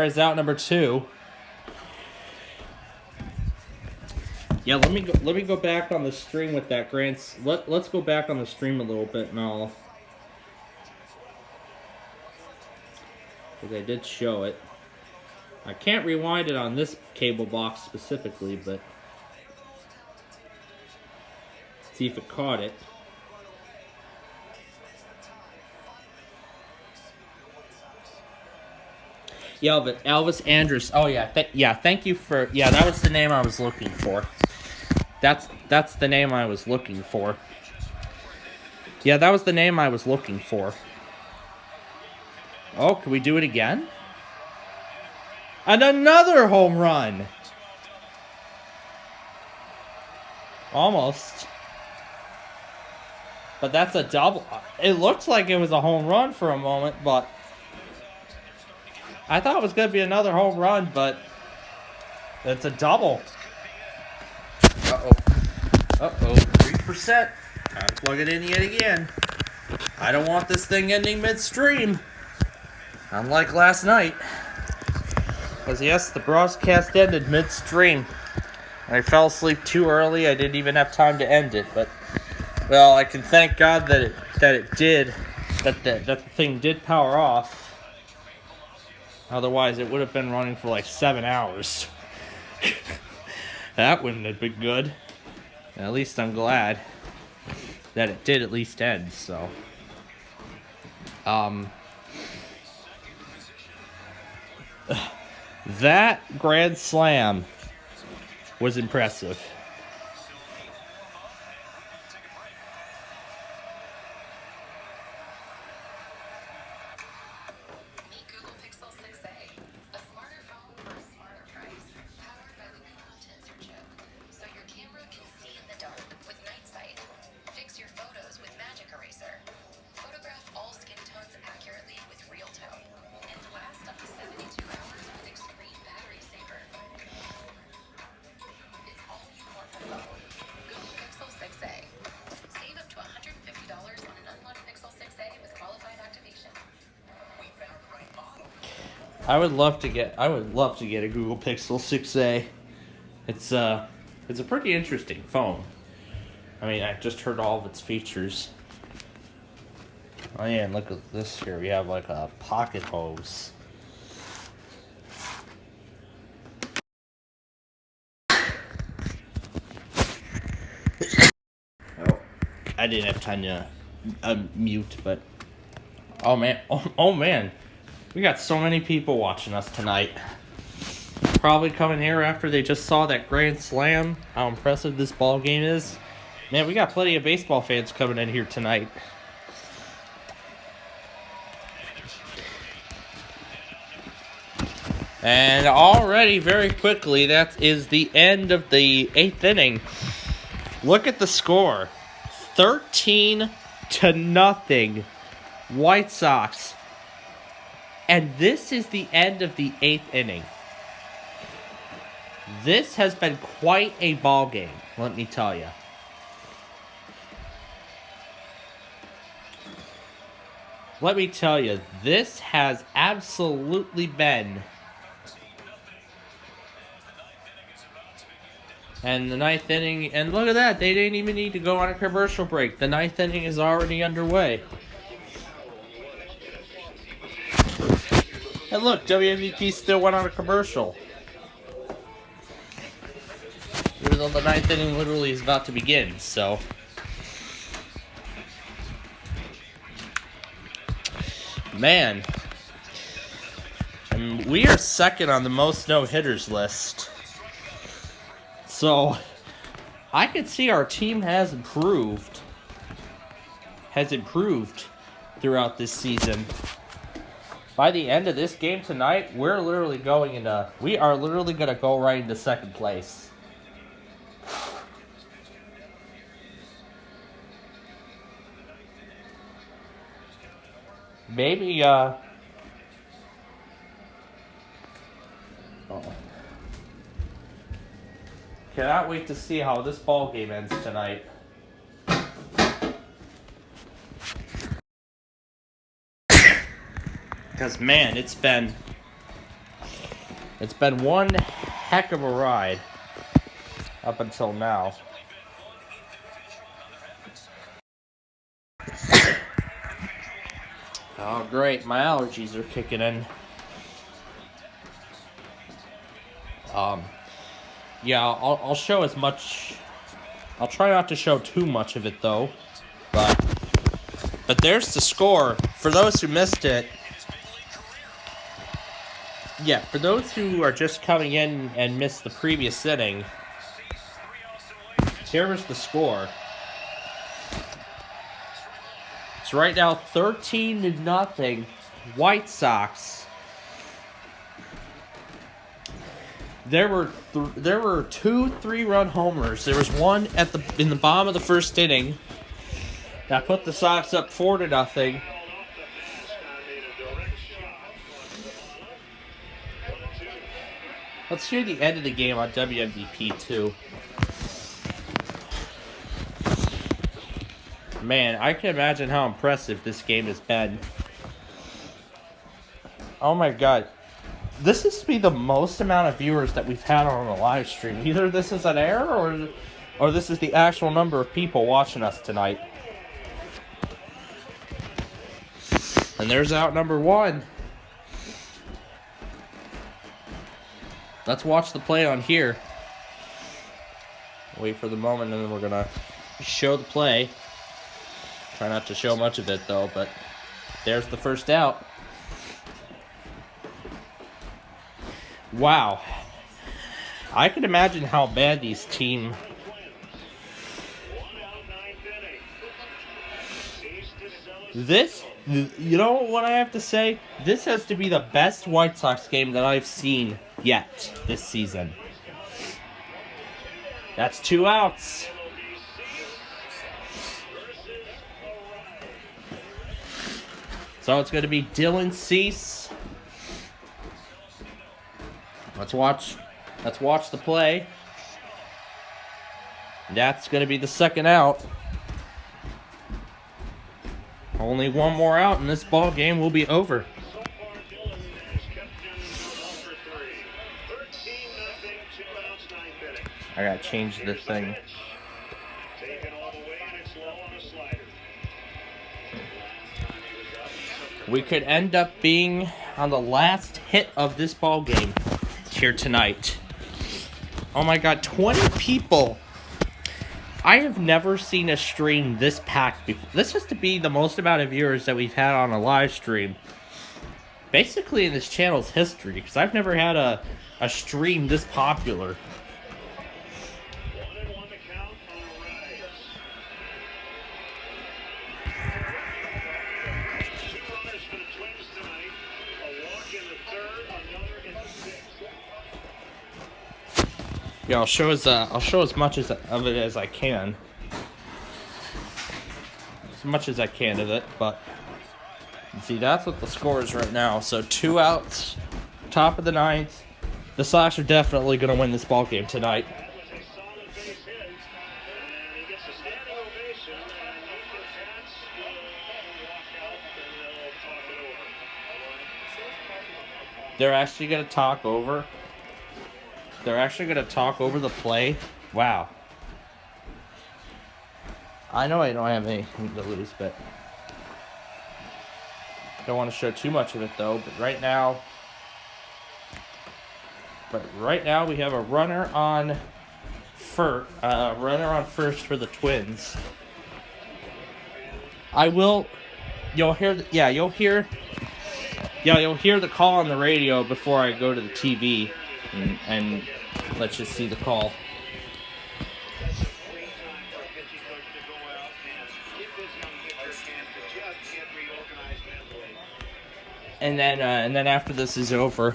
there is out number 2. Yeah, let me go back on the stream with that let's go back on the stream a little bit and because I did show it. I can't rewind it on this cable box specifically, but see if it caught it. Yeah, but Elvis Andrus. Oh yeah, thank you for. Yeah, that was the name I was looking for. That's the name I was looking for. Yeah, that was the name I was looking for. Oh, can we do it again? And another home run! Almost. But that's a double. It looked like it was a home run for a moment, but I thought it was going to be another home run, but it's a double. Uh-oh. Uh-oh. 3%. Time to plug it in yet again. I don't want this thing ending midstream. Unlike last night. Because yes, the broadcast ended midstream. I fell asleep too early. I didn't even have time to end it. But, well, I can thank God that it did. That the thing did power off. Otherwise, it would have been running for like 7 hours. That wouldn't have been good. At least I'm glad that it did at least end, so. That grand slam was impressive. I would love to get a Google Pixel 6a. It's a pretty interesting phone. I mean, I just heard all of its features. Oh yeah, and look at this here. We have like a pocket hose. Oh, I didn't have time to mute, but oh man. We got so many people watching us tonight. Probably coming here after they just saw that grand slam, how impressive this ball game is. Man, we got plenty of baseball fans coming in here tonight. And already, very quickly, that is the end of the 8th inning. Look at the score. 13-0. White Sox. And this is the end of the 8th inning. This has been quite a ball game, let me tell you. Let me tell you, this has absolutely been. And the 9th inning, and look at that, they didn't even need to go on a commercial break. The 9th inning is already underway. And look, WMVP still went on a commercial. Even though the 9th inning literally is about to begin, so. Man. And we are second on the most no-hitters list. So, I could see our team has improved throughout this season. By the end of this game tonight, we are literally going to go right into second place. Maybe, Cannot wait to see how this ball game ends tonight. Because, man, it's been It's been one heck of a ride up until now. Oh, great. My allergies are kicking in. Yeah, I'll show as much. I'll try not to show too much of it, though. But there's the score. For those who missed it. Yeah, for those who are just coming in and missed the previous inning. Here was the score. It's right now 13-0. White Sox. There were 2 3-run homers. There was one in the bottom of the first inning that put the Sox up 4-0. Let's hear the end of the game on WMVP 2. Man, I can imagine how impressive this game has been. Oh my god. This is to be the most amount of viewers that we've had on a live stream. Either this is an error or this is the actual number of people watching us tonight. And there's out number 1. Let's watch the play on here. Wait for the moment and then we're going to show the play. Try not to show much of it though, but there's the first out. Wow. I can imagine how bad these team. This, you know what I have to say? This has to be the best White Sox game that I've seen yet this season. That's 2 outs. So it's going to be Dylan Cease. Let's watch the play. That's going to be the second out. Only one more out and this ball game will be over. I gotta change this thing. We could end up being on the last hit of this ball game here tonight. Oh my god, 20 people. I have never seen a stream this packed before. This has to be the most amount of viewers that we've had on a live stream. Basically in this channel's history, because I've never had a stream this popular. Yeah, I'll show as much of it as I can. As much as I can of it, but see, that's what the score is right now. So 2 outs, top of the 9th. The Sox are definitely going to win this ball game tonight. They're actually going to talk over. They're actually going to talk over the play. Wow. I know I don't have anything to lose, but don't want to show too much of it though. But right now we have a runner on first for the Twins. You'll hear the call on the radio before I go to the TV. And let's just see the call. And then after this is over,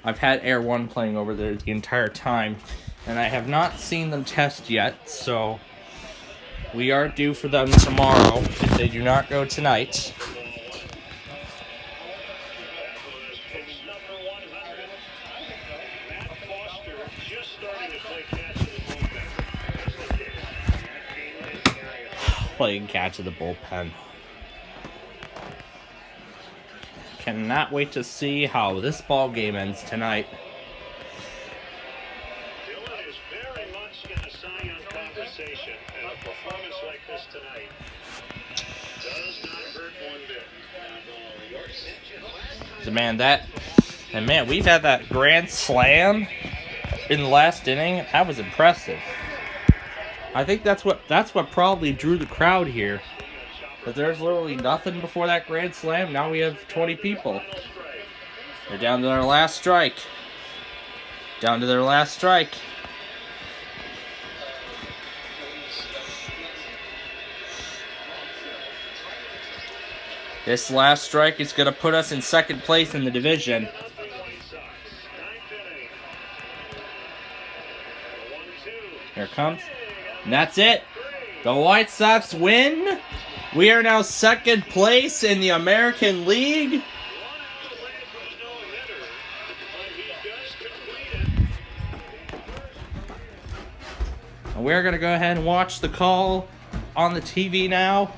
I've had Air One playing over there the entire time, and I have not seen them test yet. So we are due for them tomorrow if they do not go tonight. Playing catch of the bullpen. cannot wait to see how this ball game ends tonight. Dylan is very much in a Cy Young conversation, and a performance like this tonight does not hurt one bit. So man, we've had that grand slam in the last inning. That was impressive. I think that's what probably drew the crowd here. But there's literally nothing before that grand slam. Now we have 20 people. They're down to their last strike. Down to their last strike. This last strike is going to put us in second place in the division. Here it comes. And that's it. The White Sox win. We are now second place in the American League. And we're going to go ahead and watch the call on the TV now.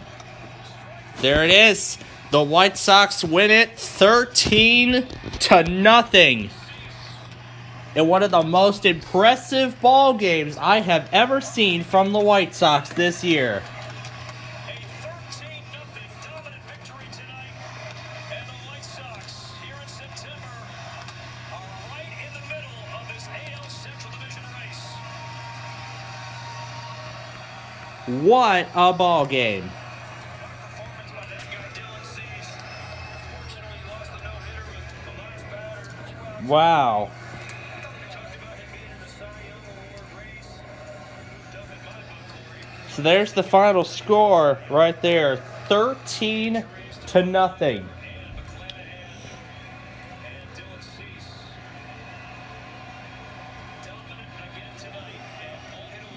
There it is. The White Sox win it 13-0. In one of the most impressive ball games I have ever seen from the White Sox this year. What a ball game. Wow. So there's the final score right there. 13-0.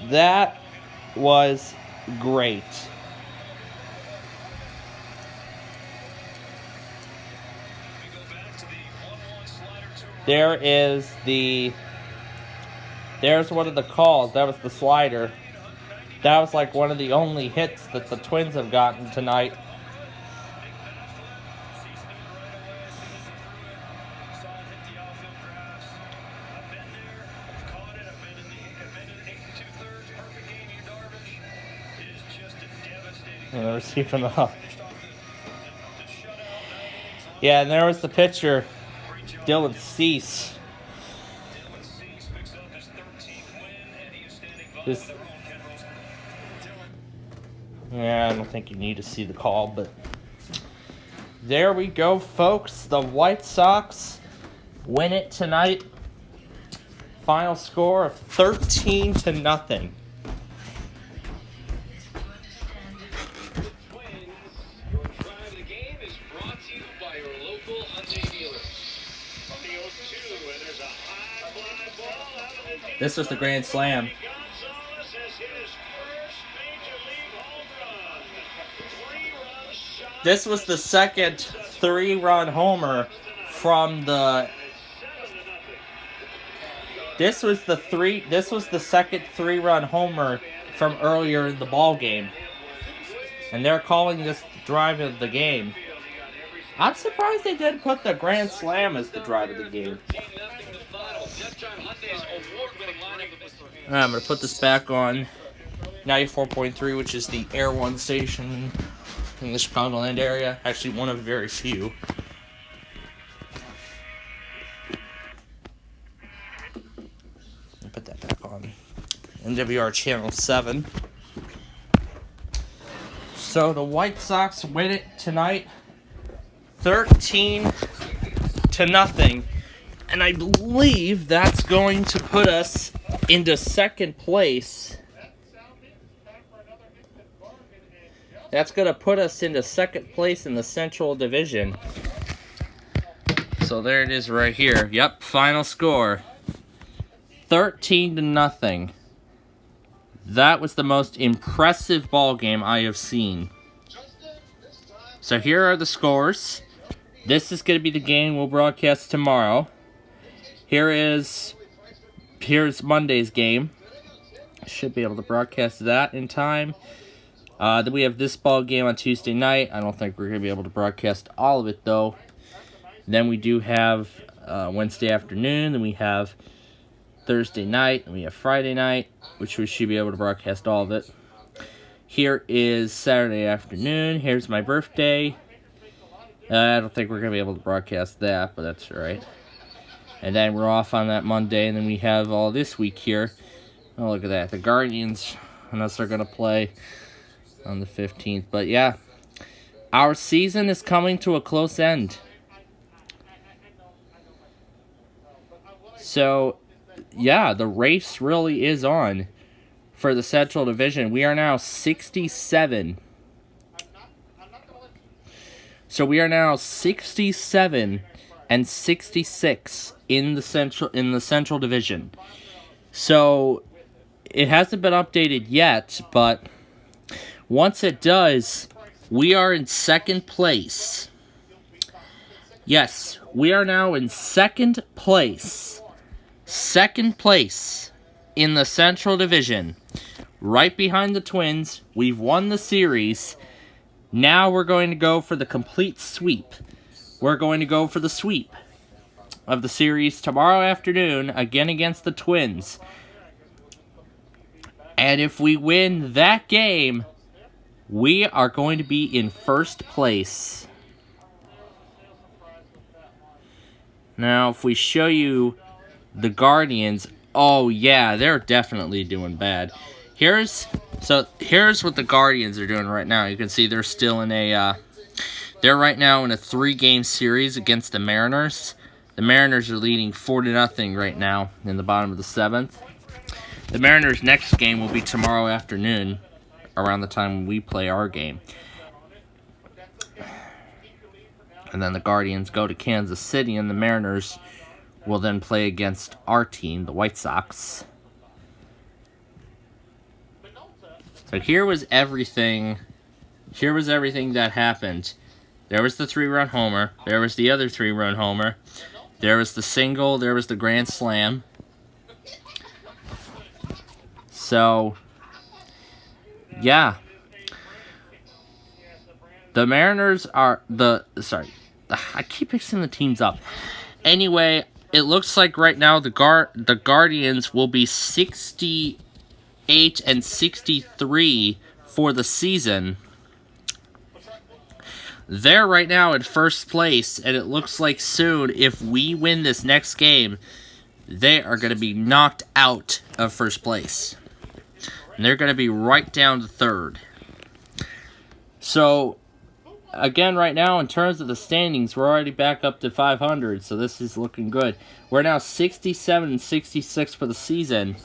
That was great. There's one of the calls. That was the slider. That was like one of the only hits that the Twins have gotten tonight. And they're receiving up. Yeah, and there was the pitcher, Dylan Cease. Yeah, I don't think you need to see the call, but there we go, folks. The White Sox win it tonight. Final score of 13-0. This was the grand slam. This was the second 3-run homer from the. This was the second 3-run homer from earlier in the ball game, and they're calling this drive of the game. I'm surprised they didn't put the grand slam as the drive of the game. I'm going to put this back on 94.3, which is the Air One station in the Chicagoland area. Actually, one of very few. I'll put that back on NWR Channel 7. So the White Sox win it tonight, 13-0. And I believe that's going to put us into second place. That's going to put us into second place in the Central Division. So there it is right here. Yep, final score. 13-0. That was the most impressive ball game I have seen. So here are the scores. This is going to be the game we'll broadcast tomorrow. Here's Monday's game. Should be able to broadcast that in time. Then we have this ball game on Tuesday night. I don't think we're going to be able to broadcast all of it, though. Then we do have Wednesday afternoon, then we have Thursday night, and we have Friday night, which we should be able to broadcast all of it. Here is Saturday afternoon. Here's my birthday. I don't think we're going to be able to broadcast that, but that's all right. And then we're off on that Monday, and then we have all this week here. Oh, look at that. The Guardians, unless they're going to play on the 15th. But yeah, our season is coming to a close end. So, yeah, the race really is on for the Central Division. We are now 67. So we are now 67 and 66 in the Central Division. So it hasn't been updated yet, but once it does, we are in second place. Yes, we are now in second place. Second place in the Central Division. Right behind the Twins. We've won the series. Now we're going to go for the complete sweep. We're going to go for the sweep of the series tomorrow afternoon, again against the Twins. And if we win that game, we are going to be in first place. Now, if we show you the Guardians, oh yeah, they're definitely doing bad. Here's what the Guardians are doing right now. You can see they're still in they're right now in a 3-game series against the Mariners. The Mariners are leading 4-0 right now in the bottom of the 7th. The Mariners' next game will be tomorrow afternoon, around the time we play our game. And then the Guardians go to Kansas City, and the Mariners will then play against our team, the White Sox. So here was everything that happened. There was the 3-run homer. There was the other 3-run homer. There was the single. There was the grand slam. So, yeah. The Mariners are I keep mixing the teams up. Anyway, it looks like right now the Guardians will be 68 and 63 for the season. They're right now in first place, and it looks like soon, if we win this next game, they are going to be knocked out of first place. And they're going to be right down to third. So, again, right now, in terms of the standings, we're already back up to 500, so this is looking good. We're now 67 and 66 for the season.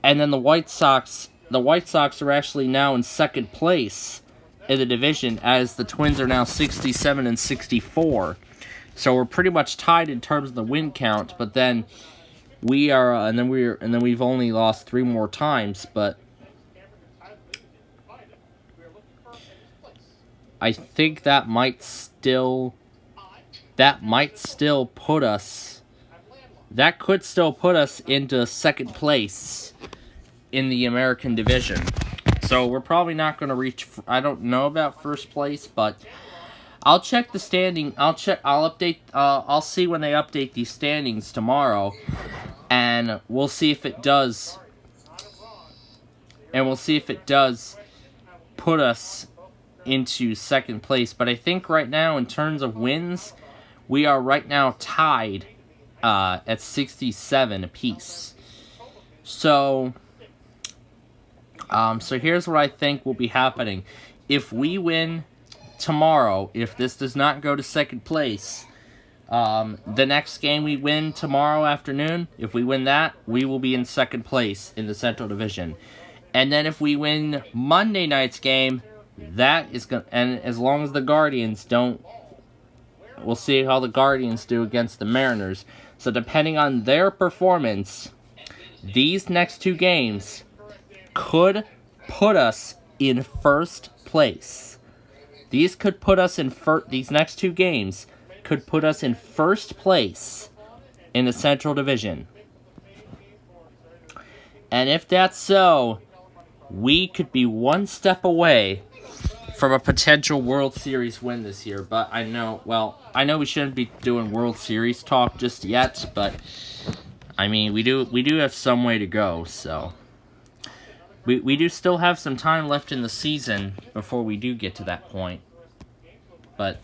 And then the White Sox are actually now in second place in the division, as the Twins are now 67 and 64. So we're pretty much tied in terms of the win count, but then we are and then we've only lost 3 more times, but I think that might still put us, that could still put us into second place in the American division. So we're probably not going to reach, I don't know about first place, but I'll check the standing. I'll update, I'll see when they update these standings tomorrow, and we'll see if it does, put us into second place. But I think right now, in terms of wins, we are right now tied at 67 apiece. So here's what I think will be happening. If we win tomorrow, if this does not go to second place, the next game we win tomorrow afternoon, if we win that, we will be in second place in the Central Division. And then if we win Monday night's game, that is going, and as long as the Guardians don't, we'll see how the Guardians do against the Mariners. So depending on their performance, these next 2 games could put us in first place. These next 2 games could put us in first place in the Central Division. And if that's so, we could be one step away from a potential World Series win this year. But I know we shouldn't be doing World Series talk just yet, but I mean, we do have some way to go, so we do still have some time left in the season before we do get to that point. But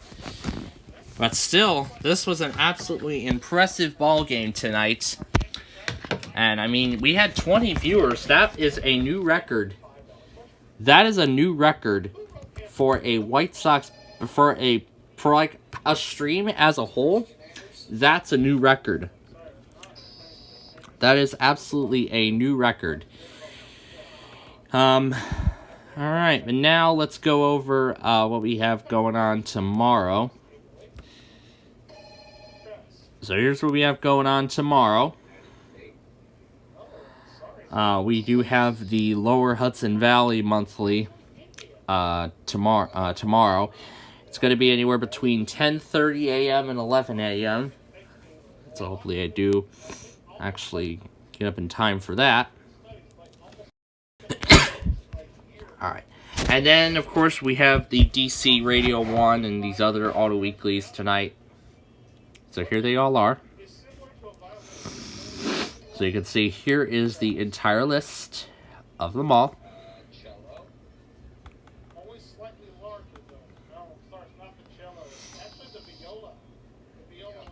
still, this was an absolutely impressive ball game tonight. And I mean, we had 20 viewers. That is a new record. That is a new record for a White Sox, for like a stream as a whole. That's a new record. That is absolutely a new record. Alright, but now let's go over what we have going on tomorrow. So here's what we have going on tomorrow. We do have the Lower Hudson Valley Monthly tomorrow. It's going to be anywhere between 10:30 a.m. and 11 a.m. So hopefully I do actually get up in time for that. Alright. And then, of course, we have the DC Radio 1 and these other auto weeklies tonight. So here they all are. So you can see here is the entire list of them all.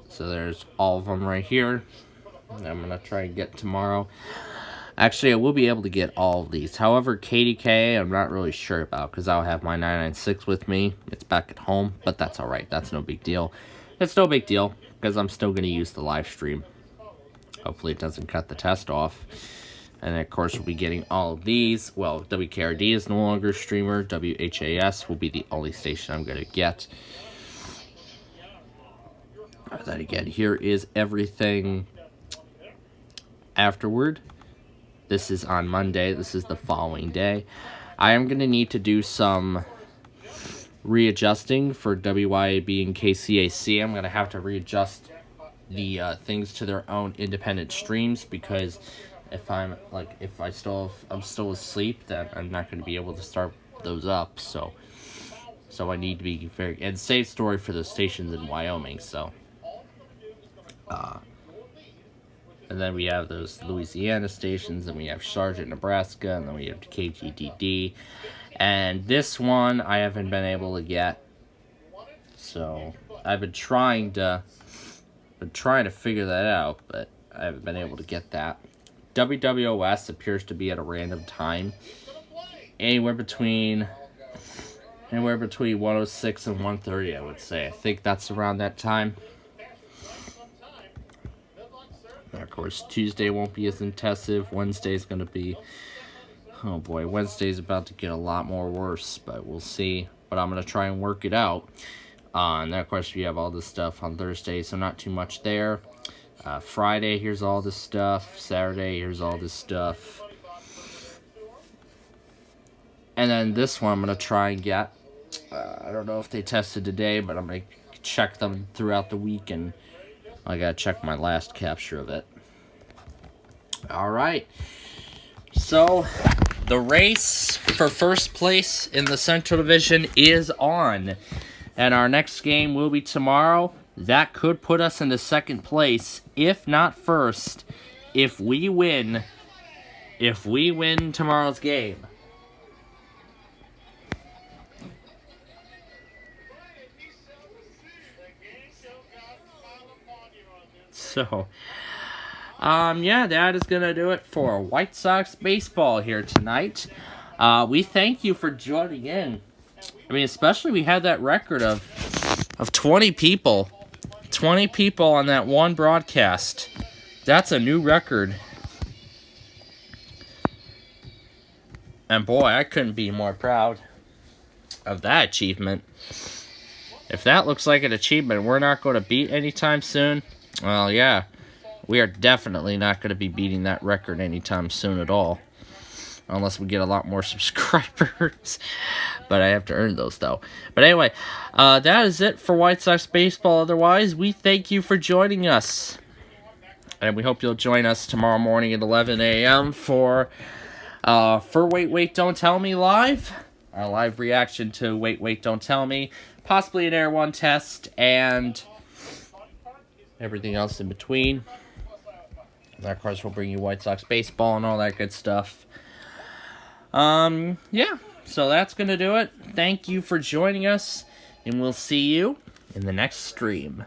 So there's all of them right here. I'm going to try and get tomorrow. Actually, I will be able to get all of these. However, KDK, I'm not really sure about because I'll have my 996 with me. It's back at home, but that's alright. That's no big deal. It's no big deal because I'm still going to use the live stream. Hopefully it doesn't cut the test off. And then, of course, we'll be getting all of these. Well, WKRD is no longer a streamer. WHAS will be the only station I'm going to get. Then again, here is everything afterward. This is on Monday. This is the following day. I am going to need to do some readjusting for WYAB and KCAC. I'm going to have to readjust the things to their own independent streams because if I'm still asleep, then I'm not going to be able to start those up. So I need to be very, and same story for the stations in Wyoming. So and then we have those Louisiana stations, and we have Sargent, Nebraska, and then we have KGDD. And this one I haven't been able to get. So I've been trying to figure that out, but I haven't been able to get that. WWOS appears to be at a random time. Anywhere between 106 and 130, I would say. I think that's around that time. And of course, Tuesday won't be as intensive. Wednesday's going to be... Oh boy, Wednesday's about to get a lot more worse, but we'll see. But I'm going to try and work it out. And then, of course, we have all this stuff on Thursday, so not too much there. Friday, here's all this stuff. Saturday, here's all this stuff. And then this one I'm going to try and get. I don't know if they tested today, but I'm going to check them throughout the week, and I got to check my last capture of it. Alright. So, the race for first place in the Central Division is on. And our next game will be tomorrow. That could put us into second place, if not first, if we win tomorrow's game. So, yeah, that is going to do it for White Sox baseball here tonight. We thank you for joining in. I mean, especially we had that record of 20 people. 20 people on that one broadcast. That's a new record. And boy, I couldn't be more proud of that achievement. If that looks like an achievement we're not going to beat anytime soon, well, yeah, we are definitely not going to be beating that record anytime soon at all. Unless we get a lot more subscribers. But I have to earn those, though. But anyway, that is it for White Sox baseball. Otherwise, we thank you for joining us. And we hope you'll join us tomorrow morning at 11 a.m. for Wait, Don't Tell Me Live. our live reaction to Wait, Wait, Don't Tell Me, possibly an Air One test, and everything else in between. And of course, we'll bring you White Sox baseball and all that good stuff. Yeah, so that's going to do it. Thank you for joining us, and we'll see you in the next stream.